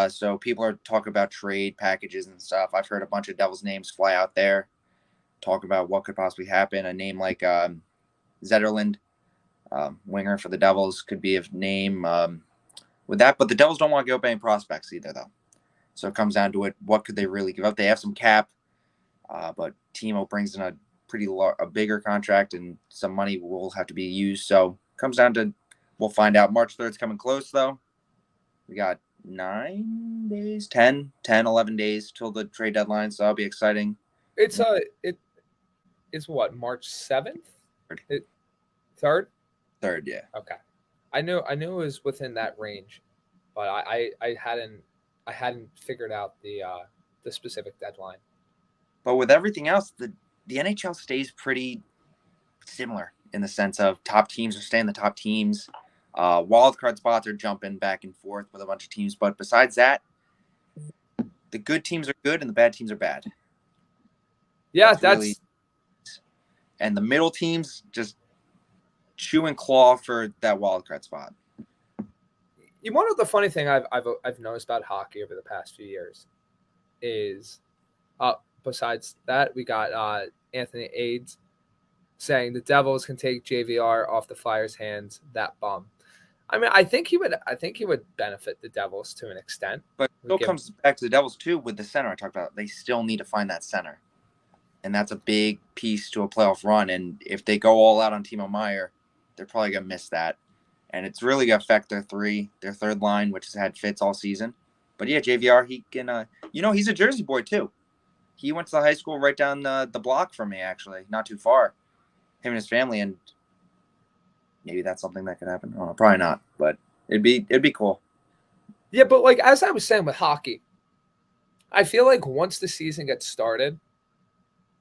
So people are talking about trade packages and stuff. I've heard a bunch of Devils names fly out there, talk about what could possibly happen. A name like Zetterlund, winger for the Devils, could be a name with that. But the Devils don't want to give up any prospects either, though. So it comes down to it. What could they really give up? They have some cap, but Timo brings in a bigger contract, and some money will have to be used. So it comes down to, we'll find out. March 3rd is coming close, though. We got 9 days, 10, 11 days till the trade deadline. So that'll be exciting. It's what, March 7th? Third? Third, yeah. Okay. I knew it was within that range, but I hadn't figured out the specific deadline. But with everything else, the NHL stays pretty similar in the sense of top teams are staying the top teams. Wild card spots are jumping back and forth with a bunch of teams. But besides that, the good teams are good and the bad teams are bad. Yeah, and the middle teams just chew and claw for that wild card spot. You want to know the funny thing I've noticed about hockey over the past few years is, besides that, we got Anthony Aides saying the Devils can take JVR off the Flyers' hands. That bum. I mean, I think he would benefit the Devils to an extent. But it still comes back to the Devils too with the center I talked about. They still need to find that center, and that's a big piece to a playoff run. And if they go all out on Timo Meier, they're probably gonna miss that. And it's really going to affect their third line, which has had fits all season. But yeah, JVR, he can, he's a Jersey boy too. He went to the high school right down the block from me, actually, not too far. Him and his family, and maybe that's something that could happen. I don't know, probably not, but it'd be cool. Yeah, but like as I was saying with hockey, I feel like once the season gets started,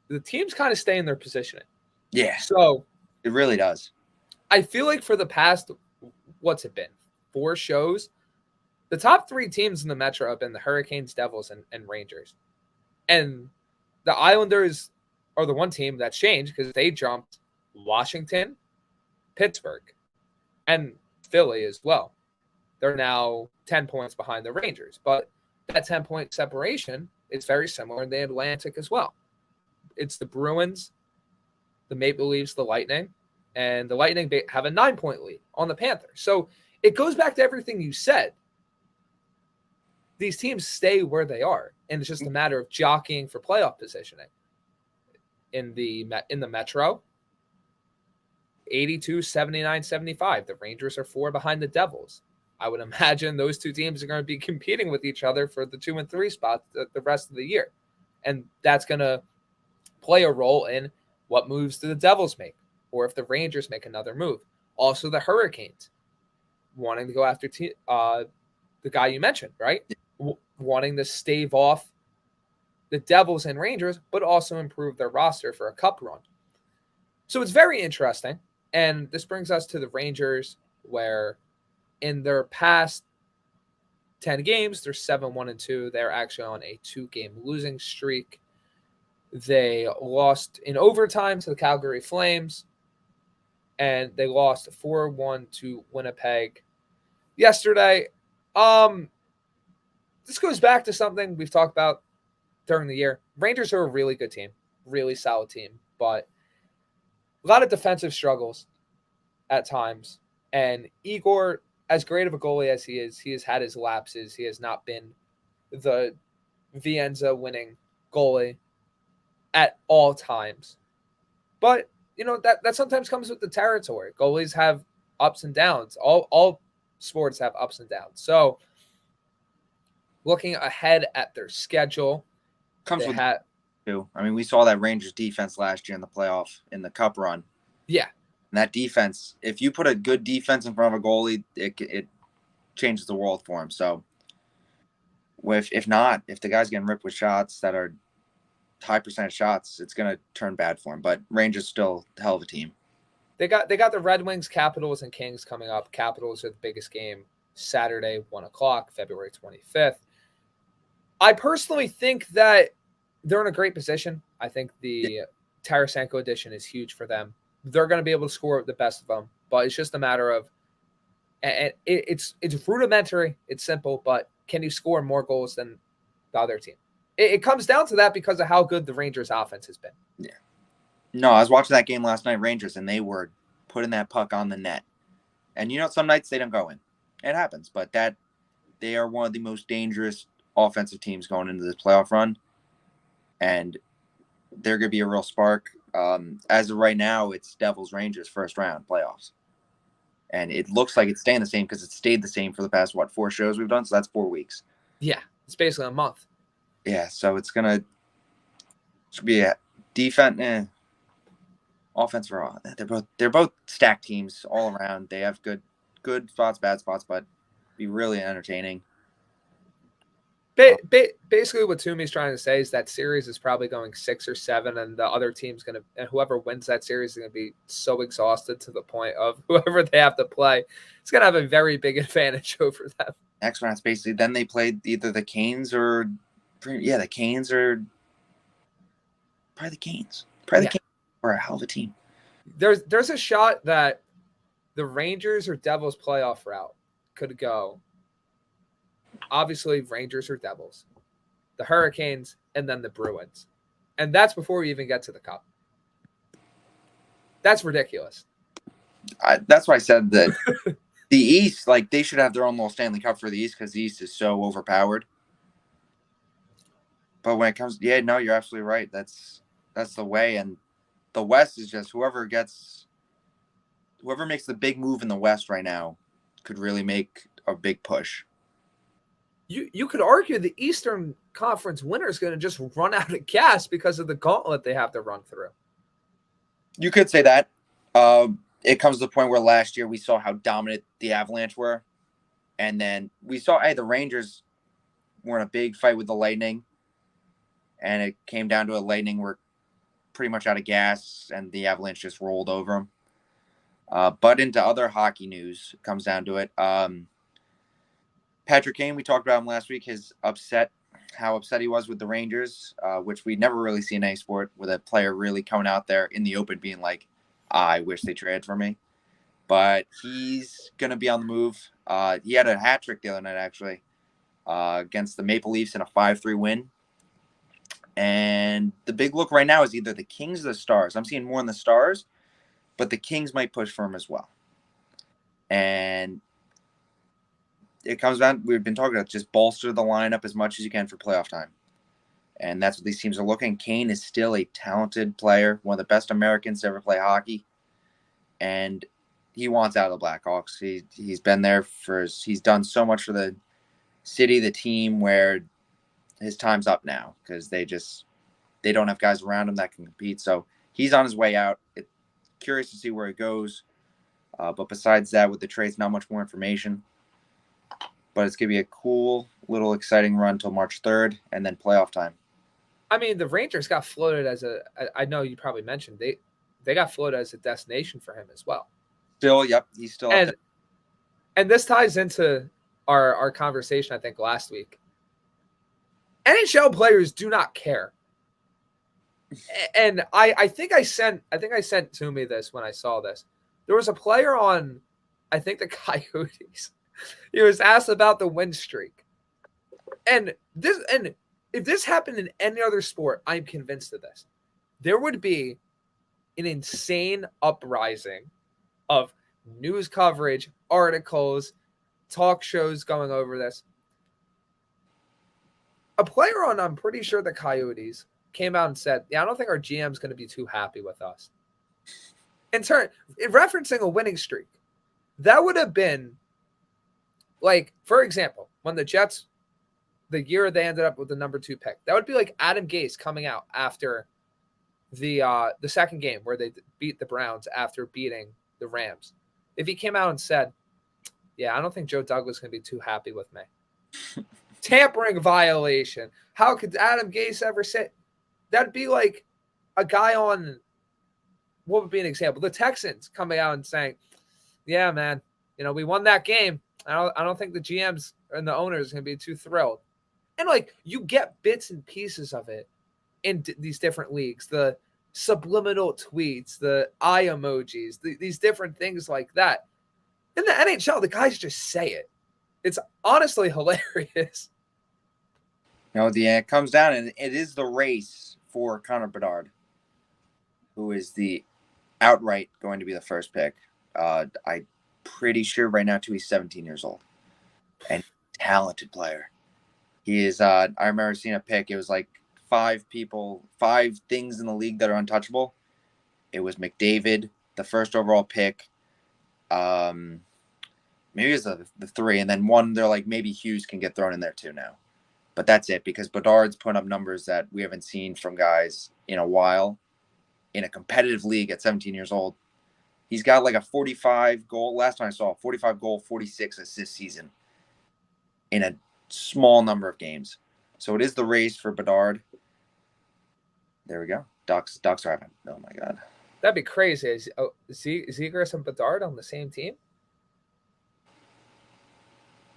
the teams kind of stay in their positioning. Yeah. So it really does. I feel like for the past, what's it been, 4 shows, the top 3 teams in the Metro have been the Hurricanes, Devils, and Rangers. And the Islanders are the one team that's changed because they jumped Washington, Pittsburgh, and Philly as well. They're now 10 points behind the Rangers. But that 10-point separation is very similar in the Atlantic as well. It's the Bruins, the Maple Leafs, the Lightning, and the Lightning have a 9-point lead on the Panthers. So it goes back to everything you said. These teams stay where they are, and it's just a matter of jockeying for playoff positioning. In the Metro, 82, 79, 75. The Rangers are 4 behind the Devils. I would imagine those 2 teams are going to be competing with each other for the 2 and 3 spots the rest of the year. And that's going to play a role in what moves do the Devils make, or if the Rangers make another move. Also, the Hurricanes wanting to go after the guy you mentioned, right? Wanting to stave off the Devils and Rangers, but also improve their roster for a cup run. So it's very interesting. And this brings us to the Rangers, where in their past 10 games, they're 7-1-2. They're actually on a 2-game losing streak. They lost in overtime to the Calgary Flames, and they lost 4-1 to Winnipeg yesterday. This goes back to something we've talked about during the year. Rangers are a really good team, really solid team, but a lot of defensive struggles at times. And Igor, as great of a goalie as he has had his lapses. He has not been the Vienza winning goalie at all times. But, that sometimes comes with the territory. Goalies have ups and downs. All sports have ups and downs. So, looking ahead at their schedule, comes with too. I mean, we saw that Rangers defense last year in the playoff in the cup run. Yeah. And that defense, if you put a good defense in front of a goalie, it changes the world for him. So, if the guy's getting ripped with shots that are high percentage shots, it's going to turn bad for him. But Rangers still a hell of a team. They got the Red Wings, Capitals, and Kings coming up. Capitals are the biggest game Saturday, 1:00, February 25th. I personally think that they're in a great position. I think the Tarasenko edition is huge for them. they're going to be able to score the best of them. But it's just a matter of, and it's rudimentary, it's simple, but can you score more goals than the other team? It comes down to that because of how good the Rangers offense has been. Yeah. No, I was watching that game last night, Rangers, and they were putting that puck on the net. And some nights they don't go in. It happens, but they are one of the most dangerous offensive teams going into this playoff run. And they're going to be a real spark. As of right now, it's Devils Rangers first round playoffs. And it looks like it's staying the same because it's stayed the same for the past, 4 shows we've done? So that's 4 weeks. Yeah, it's basically a month. Yeah, so it's going to be a defense, offense for all. They're both stacked teams all around. They have good spots, bad spots, but be really entertaining. Basically, what Toomey's trying to say is that series is probably going 6 or 7, and the other team's going to, and whoever wins that series is going to be so exhausted to the point of whoever they have to play, it's going to have a very big advantage over them. Next round's basically, then they played either the Canes or, the Canes or probably the Canes. The Canes are a hell of a team. There's a shot that the Rangers or Devils playoff route could go. Obviously, Rangers or Devils, the Hurricanes, and then the Bruins. And that's before we even get to the Cup. That's ridiculous. That's why I said that the East, they should have their own little Stanley Cup for the East because the East is so overpowered. But when it comes, no, you're absolutely right. That's the way. And the West is just whoever makes the big move in the West right now could really make a big push. You could argue the Eastern Conference winner is going to just run out of gas because of the gauntlet they have to run through. You could say that. It comes to the point where last year we saw how dominant the Avalanche were. And then we saw, the Rangers were in a big fight with the Lightning. And it came down to Lightning were pretty much out of gas, and the Avalanche just rolled over them. But into other hockey news, it comes down to it. Patrick Kane, we talked about him last week, how upset he was with the Rangers, which we never really see in any sport, with a player really coming out there in the open being like, I wish they traded for me. But he's going to be on the move. He had a hat trick the other night, actually, against the Maple Leafs in a 5-3 win. And the big look right now is either the Kings or the Stars. I'm seeing more in the Stars, but the Kings might push for him as well. And it comes down, we've been talking about just bolster the lineup as much as you can for playoff time. And that's what these teams are looking. Kane is still a talented player, one of the best Americans to ever play hockey. And he wants out of the Blackhawks. He's been there he's done so much for the city, the team, where his time's up now because they don't have guys around him that can compete. So he's on his way out. Curious to see where it goes. But besides that, with the trades, not much more information. But it's going to be a cool, little exciting run till March 3rd and then playoff time. I mean, the Rangers got floated I know you probably mentioned, they got floated as a destination for him as well. Still, yep, he's still up there. And this ties into our conversation, I think, last week. NHL players do not care. And I think I sent Toomey this when I saw this. There was a player on, I think, the Coyotes. He was asked about the win streak. And if this happened in any other sport, I'm convinced of this. There would be an insane uprising of news coverage, articles, talk shows going over this. A player on, I'm pretty sure, the Coyotes came out and said, I don't think our GM's going to be too happy with us. In turn, referencing a winning streak, that would have been like, for example, when the Jets, the year they ended up with the number 2 pick, that would be like Adam Gase coming out after the second game where they beat the Browns after beating the Rams. If he came out and said, I don't think Joe Douglas is going to be too happy with me. Tampering violation. How could Adam Gase ever say? That'd be like a guy on, what would be an example? The Texans coming out and saying, yeah, man, we won that game. I don't think the GMs and the owners are going to be too thrilled. And you get bits and pieces of it in these different leagues. The subliminal tweets, the eye emojis, these different things like that. In the NHL, the guys just say it. It's honestly hilarious. It comes down, and it is the race for Connor Bedard, who is the outright going to be the first pick. I'm pretty sure right now, too, he's 17 years old. And talented player. He is, I remember seeing a pick. It was like 5 things in the league that are untouchable. It was McDavid, the first overall pick. Maybe it was the 3, and then 1, they're like, maybe Hughes can get thrown in there too now. But that's it, because Bedard's putting up numbers that we haven't seen from guys in a while in a competitive league at 17 years old. He's got like a 45 goal. Last time I saw 45 goal, 46 assist season in a small number of games. So it is the race for Bedard. There we go. Ducks are having. Oh my God. That'd be crazy. Is Zegras and Bedard on the same team?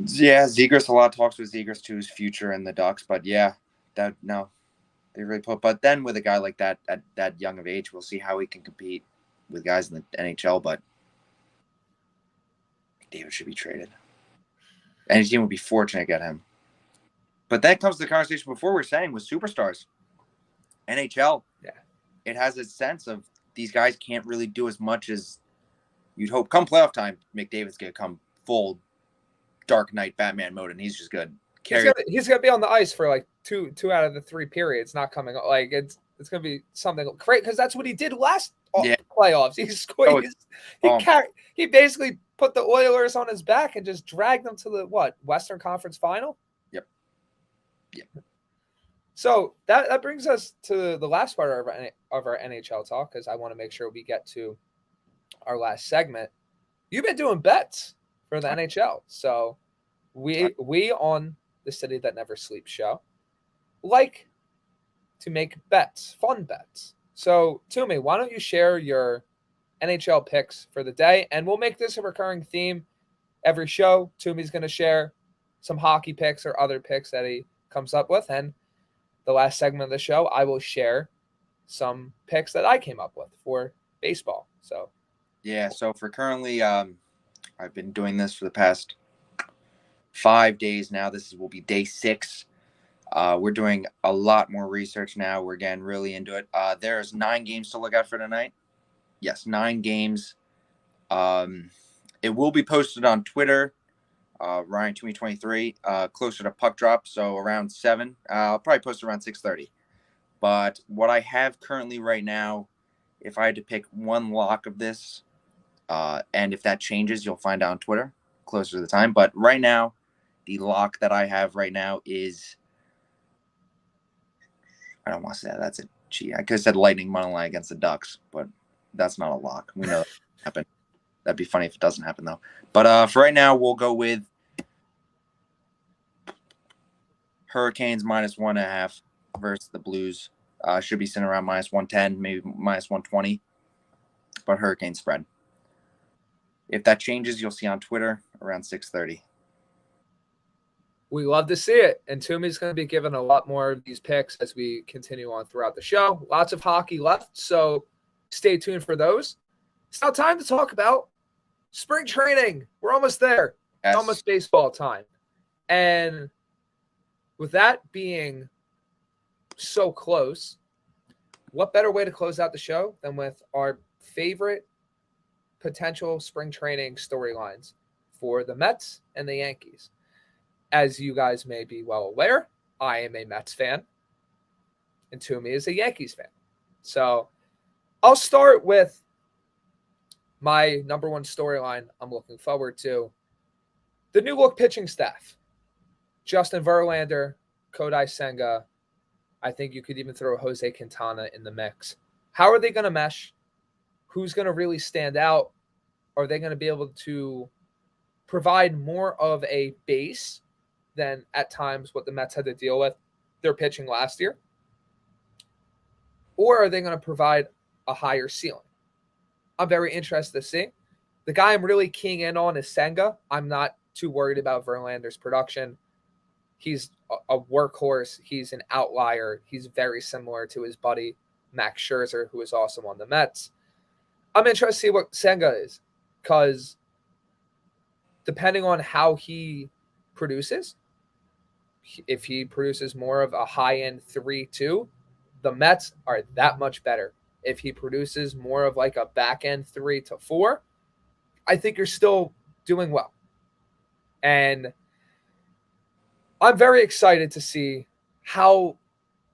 Yeah, Zegras, a lot of talks with Zegras to his future in the Ducks, but yeah, they really put. But then with a guy like that at that young of age, we'll see how he can compete with guys in the NHL. But David should be traded. Any team would be fortunate to get him. But that comes to the conversation before we were saying with superstars. NHL, it has a sense of these guys can't really do as much as you'd hope. Come playoff time, McDavid's going to come full Dark Knight Batman mode, and he's just good. He's gonna be on the ice for like two out of the 3 periods, not coming. Like it's gonna be something great, because that's what he did last playoffs. He squeezed. He basically put the Oilers on his back and just dragged them to the Western Conference Final. Yep. So that brings us to the last part of our NHL talk, because I want to make sure we get to our last segment. You've been doing bets for the NHL. So we on the City That Never Sleeps show like to make bets, fun bets. So Toomey, why don't you share your NHL picks for the day, and we'll make this a recurring theme every show. Toomey's going to share some hockey picks or other picks that he comes up with, and the last segment of the show, I will share some picks that I came up with for baseball. So for currently I've been doing this for the past 5 days now. Will be day 6. We're doing a lot more research now. We're getting really into it. There's 9 games to look at for tonight. Yes, 9 games. It will be posted on Twitter, Ryan Toomey 23, closer to puck drop, so around 7. I'll probably post around 6:30. But what I have currently right now, if I had to pick one lock of this, and if that changes, you'll find out on Twitter closer to the time. But right now, the lock that I have right now is, I don't want to say that. That's a cheat. I could have said Lightning moneyline against the Ducks, but that's not a lock. We know that happen. That'd be funny if it doesn't happen, though. But for right now, we'll go with Hurricanes -1.5 versus the Blues. Should be sitting around -110, maybe -120. But Hurricane spread. If that changes, you'll see on Twitter around 6:30. We love to see it. And Toomey's going to be giving a lot more of these picks as we continue on throughout the show. Lots of hockey left, so stay tuned for those. It's now time to talk about spring training. We're almost there. Yes. It's almost baseball time. And with that being so close, what better way to close out the show than with our favorite potential spring training storylines for the Mets and the Yankees. As you guys may be well aware, I am a Mets fan, and Toomey is a Yankees fan. So I'll start with my number one storyline I'm looking forward to. The new look pitching staff. Justin Verlander, Kodai Senga. I think you could even throw Jose Quintana in the mix. How are they going to mesh? Who's going to really stand out? Are they going to be able to provide more of a base than at times what the Mets had to deal with their pitching last year? Or are they going to provide a higher ceiling? I'm very interested to see. The guy I'm really keying in on is Senga. I'm not too worried about Verlander's production. He's a workhorse. He's an outlier. He's very similar to his buddy Max Scherzer, who is also on the Mets. I'm interested to see what Senga is, because depending on how he produces, if he produces more of a high-end 3-2, the Mets are that much better. If he produces more of like a back-end 3-4, I think you're still doing well. And I'm very excited to see how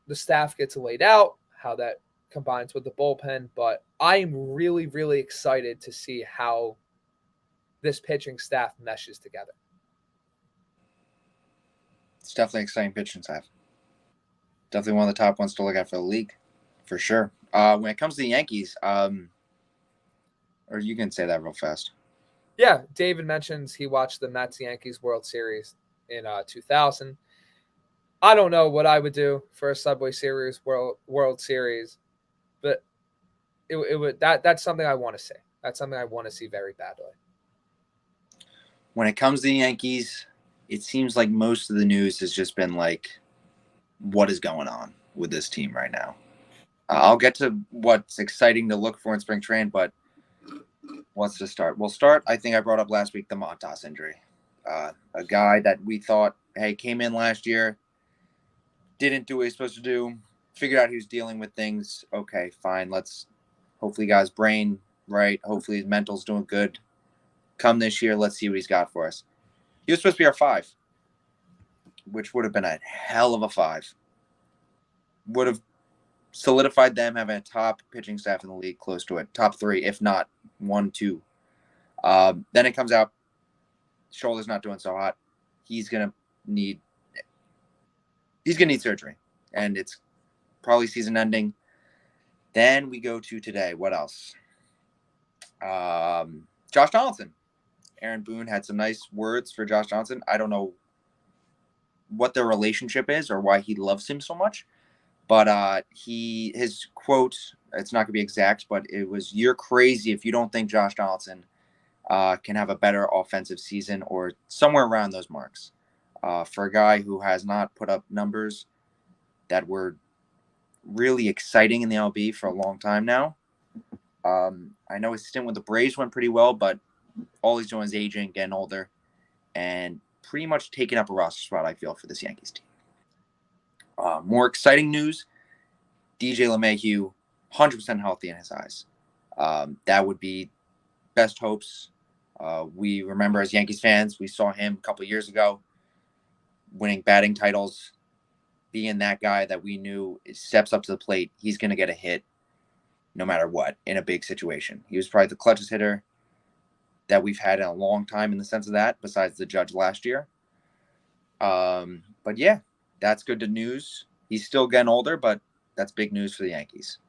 the staff gets laid out, how that combines with the bullpen. But I'm really, really excited to see how this pitching staff meshes together. It's definitely exciting pitching staff. Definitely one of the top ones to look at for the league, for sure. When it comes to the Yankees, or you can say that real fast. Yeah, David mentions he watched the Mets-Yankees World Series in 2000. I don't know what I would do for a Subway Series World Series, but it would that's something I want to see. That's something I want to see very badly. When it comes to the Yankees, it seems like most of the news has just been like, what is going on with this team right now? I'll get to what's exciting to look for in spring training, but let's just start. We'll start, I think I brought up last week, the Montas injury. A guy that we thought, hey, came in last year, didn't do what he's supposed to do, figured out he was dealing with things. Okay, fine. Let's hopefully guy's brain right. Hopefully his mental's doing good. Come this year, let's see what he's got for us. He was supposed to be our 5, which would have been a hell of a 5. Would have solidified them having a top pitching staff in the league, close to it, top 3, if not 1, 2. Then it comes out, shoulder's not doing so hot. He's gonna need surgery, and it's probably season ending. Then we go to today. What else? Josh Donaldson. Aaron Boone had some nice words for Josh Donaldson. I don't know what their relationship is or why he loves him so much, but his quote, it's not going to be exact, but it was, "You're crazy if you don't think Josh Donaldson can have a better offensive season," or somewhere around those marks. For a guy who has not put up numbers that were really exciting in the LB for a long time now. I know his stint with the Braves went pretty well, but all he's doing is aging, getting older, and pretty much taking up a roster spot, I feel, for this Yankees team. More exciting news, DJ LeMahieu, 100% healthy in his eyes. That would be best hopes. We remember as Yankees fans, we saw him a couple of years ago winning batting titles, being that guy that we knew steps up to the plate, he's going to get a hit no matter what in a big situation. He was probably the clutchest hitter that we've had in a long time in the sense of that, besides the Judge last year. But yeah, that's good news. He's still getting older, but that's big news for the Yankees.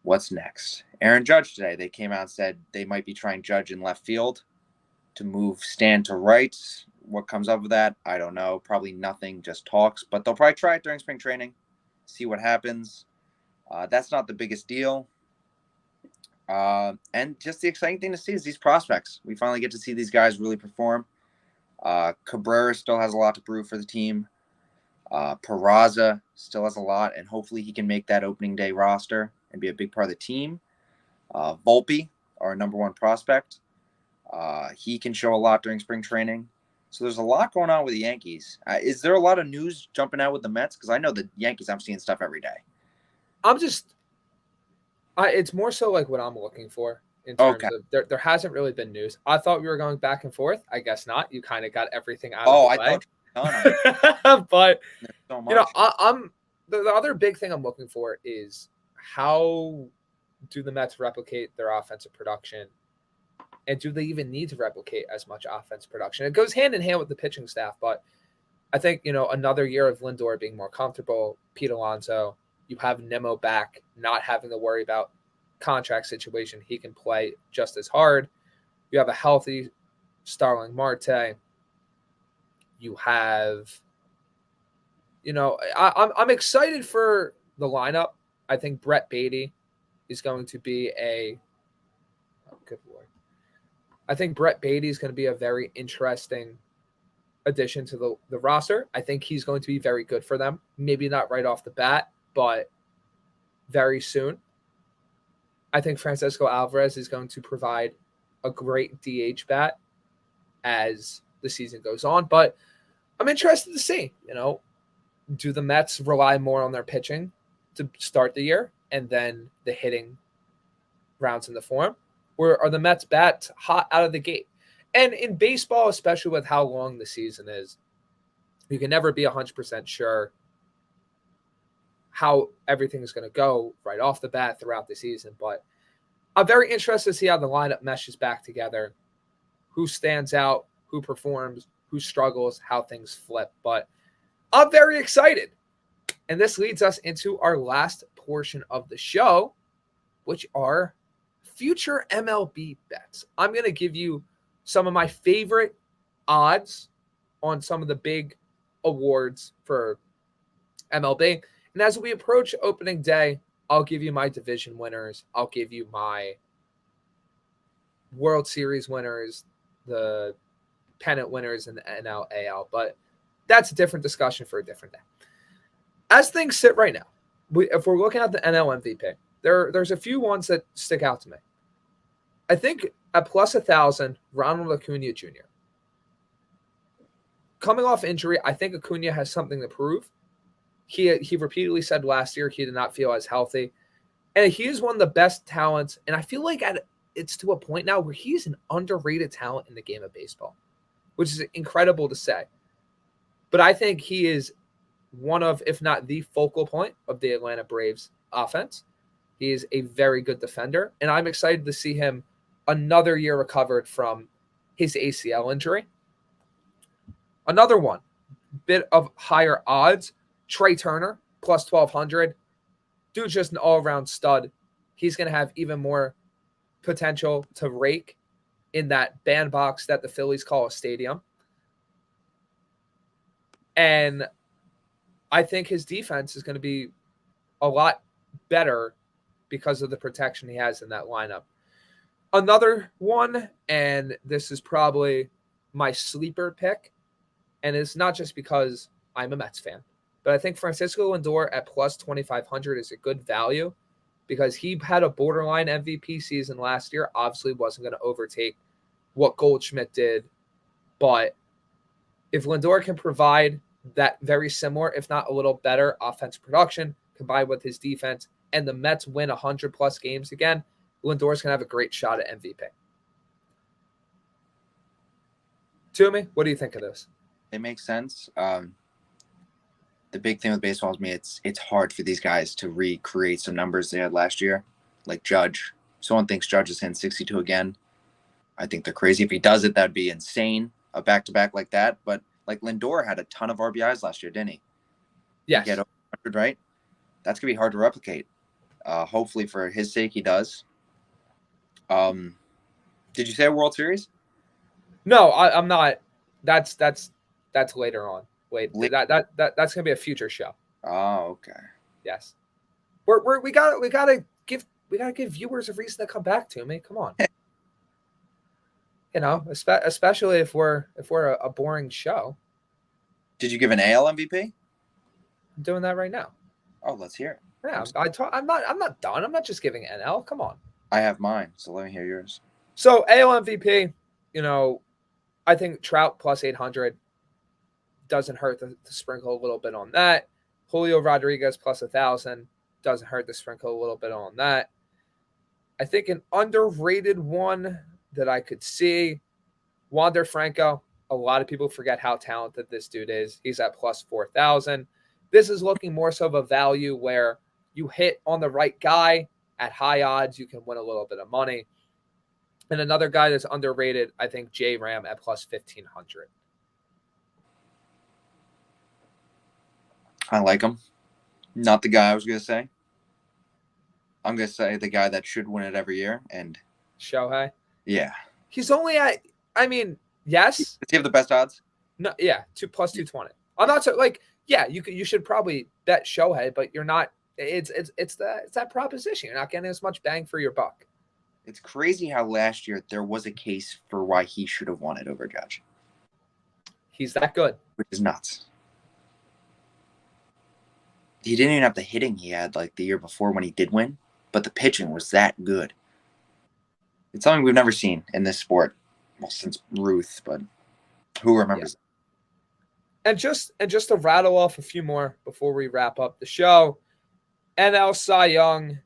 What's next? Aaron Judge today. They came out and said they might be trying Judge in left field to move Stan to right. What comes up of that, I don't know. Probably nothing, just talks. But they'll probably try it during spring training, see what happens. That's not the biggest deal. And just the exciting thing to see is these prospects. We finally get to see these guys really perform. Cabrera still has a lot to prove for the team. Peraza still has a lot, and hopefully he can make that opening day roster and be a big part of the team. Volpe, our number 1 prospect, he can show a lot during spring training. So there's a lot going on with the Yankees. Is there a lot of news jumping out with the Mets? Because I know the Yankees, I'm seeing stuff every day. It's more so like what I'm looking for in terms of there hasn't really been news. I thought we were going back and forth. I guess not. You kind of got everything out of the way. But so much. You know, I'm the other big thing I'm looking for is how do the Mets replicate their offensive production, and do they even need to replicate as much offense production? It goes hand in hand with the pitching staff, but I think, you know, another year of Lindor being more comfortable, Pete Alonso, you have Nemo back, not having to worry about contract situation. He can play just as hard. You have a healthy Starling Marte. You have, you know, I'm excited for the lineup. I think Brett Beatty is going to be good Lord. I think Brett Beatty is going to be a very interesting addition to the roster. I think he's going to be very good for them. Maybe not right off the bat, but very soon. I think Francisco Alvarez is going to provide a great DH bat as the season goes on. But I'm interested to see, do the Mets rely more on their pitching to start the year and then the hitting rounds in the form? Or are the Mets bats hot out of the gate? And in baseball, especially with how long the season is, you can never be 100% sure how everything is going to go right off the bat throughout the season. But I'm very interested to see how the lineup meshes back together, who stands out, who performs, who struggles, how things flip. But I'm very excited. And this leads us into our last portion of the show, which are future MLB bets. I'm going to give you some of my favorite odds on some of the big awards for MLB. And as we approach opening day, I'll give you my division winners. I'll give you my World Series winners, the pennant winners in the NL, AL. But that's a different discussion for a different day. As things sit right now, if we're looking at the NL MVP, there's a few ones that stick out to me. I think at plus 1,000, Ronald Acuna Jr. Coming off injury, I think Acuna has something to prove. He repeatedly said last year he did not feel as healthy. And he is one of the best talents. And I feel like it's to a point now where he's an underrated talent in the game of baseball, which is incredible to say. But I think he is one of, if not the focal point of the Atlanta Braves offense. He is a very good defender. And I'm excited to see him another year recovered from his ACL injury. Another one, bit of higher odds, Trey Turner, plus 1,200. Dude's just an all-around stud. He's going to have even more potential to rake in that bandbox that the Phillies call a stadium. And I think his defense is going to be a lot better because of the protection he has in that lineup. Another one, and this is probably my sleeper pick, and it's not just because I'm a Mets fan, but I think Francisco Lindor at plus 2,500 is a good value because he had a borderline MVP season last year. Obviously wasn't going to overtake what Goldschmidt did, but if Lindor can provide that very similar, if not a little better offensive production combined with his defense, and the Mets win 100-plus games again, Lindor's going to have a great shot at MVP. Toomey, what do you think of this? It makes sense. The big thing with baseball is it's hard for these guys to recreate some numbers they had last year, like Judge. Someone thinks Judge is hitting 62 again. I think they're crazy. If he does it, that'd be insane, a back-to-back like that. But like Lindor had a ton of RBIs last year, didn't he? Yes. He had over 100, right? That's going to be hard to replicate. Hopefully for his sake, he does. Did you say a World Series? No, I'm not. That's later on. Wait, that's gonna be a future show. Oh, okay. Yes, we gotta give viewers a reason to come back to me. Come on, especially if we're a boring show. Did you give an AL MVP? I'm doing that right now. Oh, let's hear it. Yeah, I'm not done. I'm not just giving NL. Come on. I have mine, so let me hear yours. So AL MVP, I think Trout plus 800 doesn't hurt to sprinkle a little bit on that. Julio Rodriguez plus 1,000 doesn't hurt to sprinkle a little bit on that. I think an underrated one that I could see, Wander Franco. A lot of people forget how talented this dude is. He's at plus 4,000. This is looking more so of a value where you hit on the right guy at high odds, you can win a little bit of money. And another guy that's underrated, I think J Ram at plus 1,500. I like him. Not the guy I was going to say. I'm going to say the guy that should win it every year. And Shohei? Yeah. He's only at, yes. Does he have the best odds? No, yeah, plus 220. I'm not so you should probably bet Shohei, but you're not. It's that proposition. You're not getting as much bang for your buck. It's crazy how last year there was a case for why he should have won it over Judge. He's that good. Which is nuts. he didn't even have the hitting he had like the year before when he did win, but the pitching was that good. It's something we've never seen in this sport, well, since Ruth, but who remembers? And just to rattle off a few more before we wrap up the show. NL Cy Young,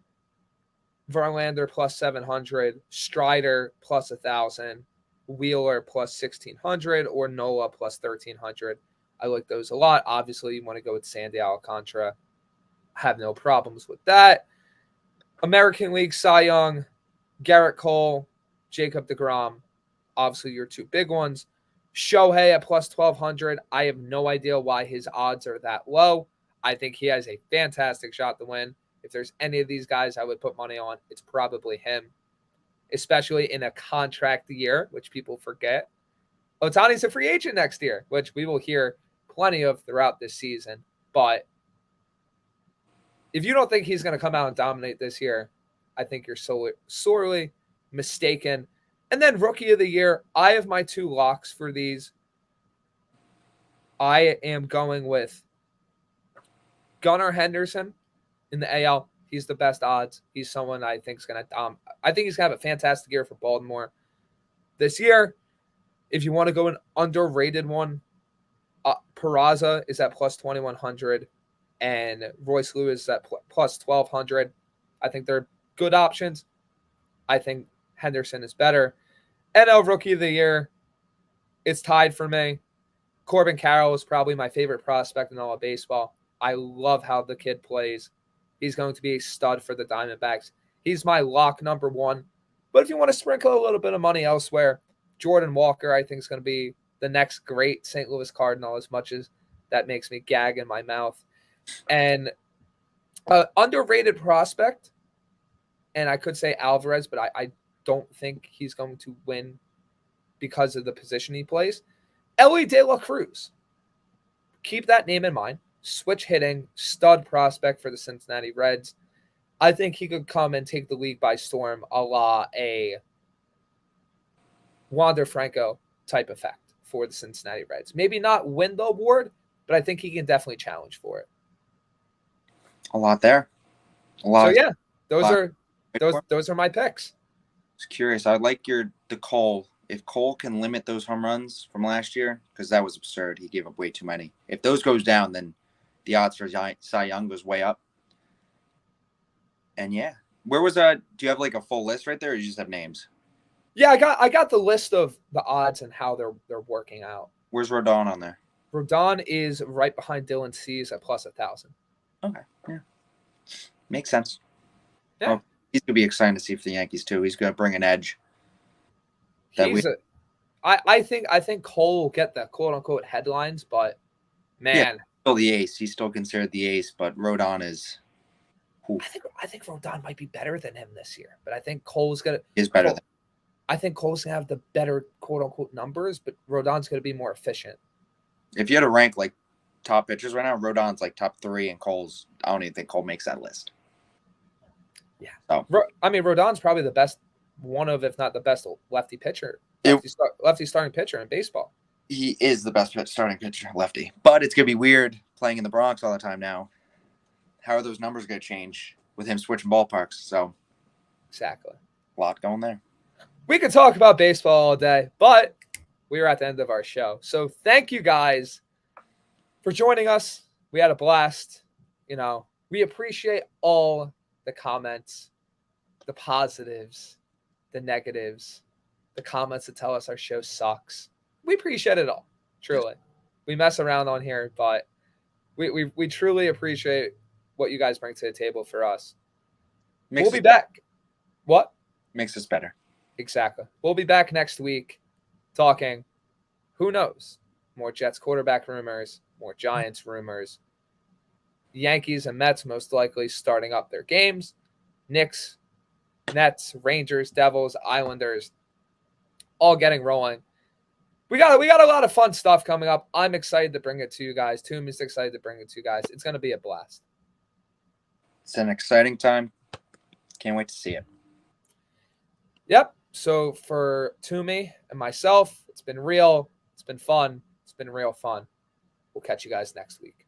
Verlander plus 700, Strider plus 1,000, Wheeler plus 1,600, or Nola plus 1,300. I like those a lot. Obviously, you want to go with Sandy Alcantara. Have no problems with that. American League Cy Young, Garrett Cole, Jacob deGrom. Obviously, your two big ones. Shohei at plus 1,200. I have no idea why his odds are that low. I think he has a fantastic shot to win. If there's any of these guys I would put money on, it's probably him, especially in a contract year, which people forget. Ohtani's a free agent next year, which we will hear plenty of throughout this season. But if you don't think he's going to come out and dominate this year, I think you're sorely mistaken. And then Rookie of the Year, I have my two locks for these. I am going with Gunnar Henderson in the AL. He's the best odds. He's someone I think is going to I think he's going to have a fantastic year for Baltimore this year. If you want to go an underrated one, Peraza is at plus 2,100 and Royce Lewis is at plus 1,200. I think they're good options. I think Henderson is better. NL Rookie of the Year, it's tied for me. Corbin Carroll is probably my favorite prospect in all of baseball. I love how the kid plays. He's going to be a stud for the Diamondbacks. He's my lock number one. But if you want to sprinkle a little bit of money elsewhere, Jordan Walker, I think, is going to be the next great St. Louis Cardinal, as much as that makes me gag in my mouth. And underrated prospect, and I could say Alvarez, but I don't think he's going to win because of the position he plays. Ellie De La Cruz. Keep that name in mind. Switch hitting, stud prospect for the Cincinnati Reds. I think he could come and take the league by storm, a la a Wander Franco type effect for the Cincinnati Reds. Maybe not win the award, but I think he can definitely challenge for it. A lot there. A lot. So yeah, those are my picks. I was curious. I like the Cole. If Cole can limit those home runs from last year, because that was absurd. He gave up way too many. If those goes down, then the odds for Cy Young goes way up. And yeah, where was do you have like a full list right there, or you just have names? Yeah, I got the list of the odds and how they're working out. Where's Rodon on there? Rodon is right behind Dylan Cease at plus 1,000. Okay, yeah, makes sense. Yeah, well, he's gonna be exciting to see for the Yankees too. He's gonna bring an edge. I think Cole will get the quote unquote headlines, but man, yeah, still the ace. He's still considered the ace, but Rodon is. I think Rodon might be better than him this year, but I think Cole's gonna is better than. I think Cole's gonna have the better quote unquote numbers, but Rodon's gonna be more efficient. If you had to rank like top pitchers right now, Rodon's like top 3, and Cole's. I don't even think Cole makes that list. Yeah, so I mean Rodon's probably the best, one of, if not the best lefty pitcher, lefty starting pitcher in baseball. He is the best starting pitcher, lefty. But it's gonna be weird playing in the Bronx all the time now. How are those numbers gonna change with him switching ballparks? So exactly, a lot going there. We could talk about baseball all day, but we are at the end of our show. So thank you guys for joining us. We had a blast. You know, we appreciate all the comments, the positives, the negatives, the comments that tell us our show sucks. We appreciate it all. Truly. We mess around on here, but we truly appreciate what you guys bring to the table for us. We'll be back. What? Makes us better. Exactly. We'll be back next week talking, who knows, more Jets quarterback rumors, more Giants rumors, Yankees and Mets most likely starting up their games, Knicks, Nets, Rangers, Devils, Islanders, all getting rolling. We got a lot of fun stuff coming up. I'm excited to bring it to you guys. Toomey's excited to bring it to you guys. It's going to be a blast. It's an exciting time. Can't wait to see it. Yep. So for Toomey and myself, it's been real. It's been fun. It's been real fun. We'll catch you guys next week.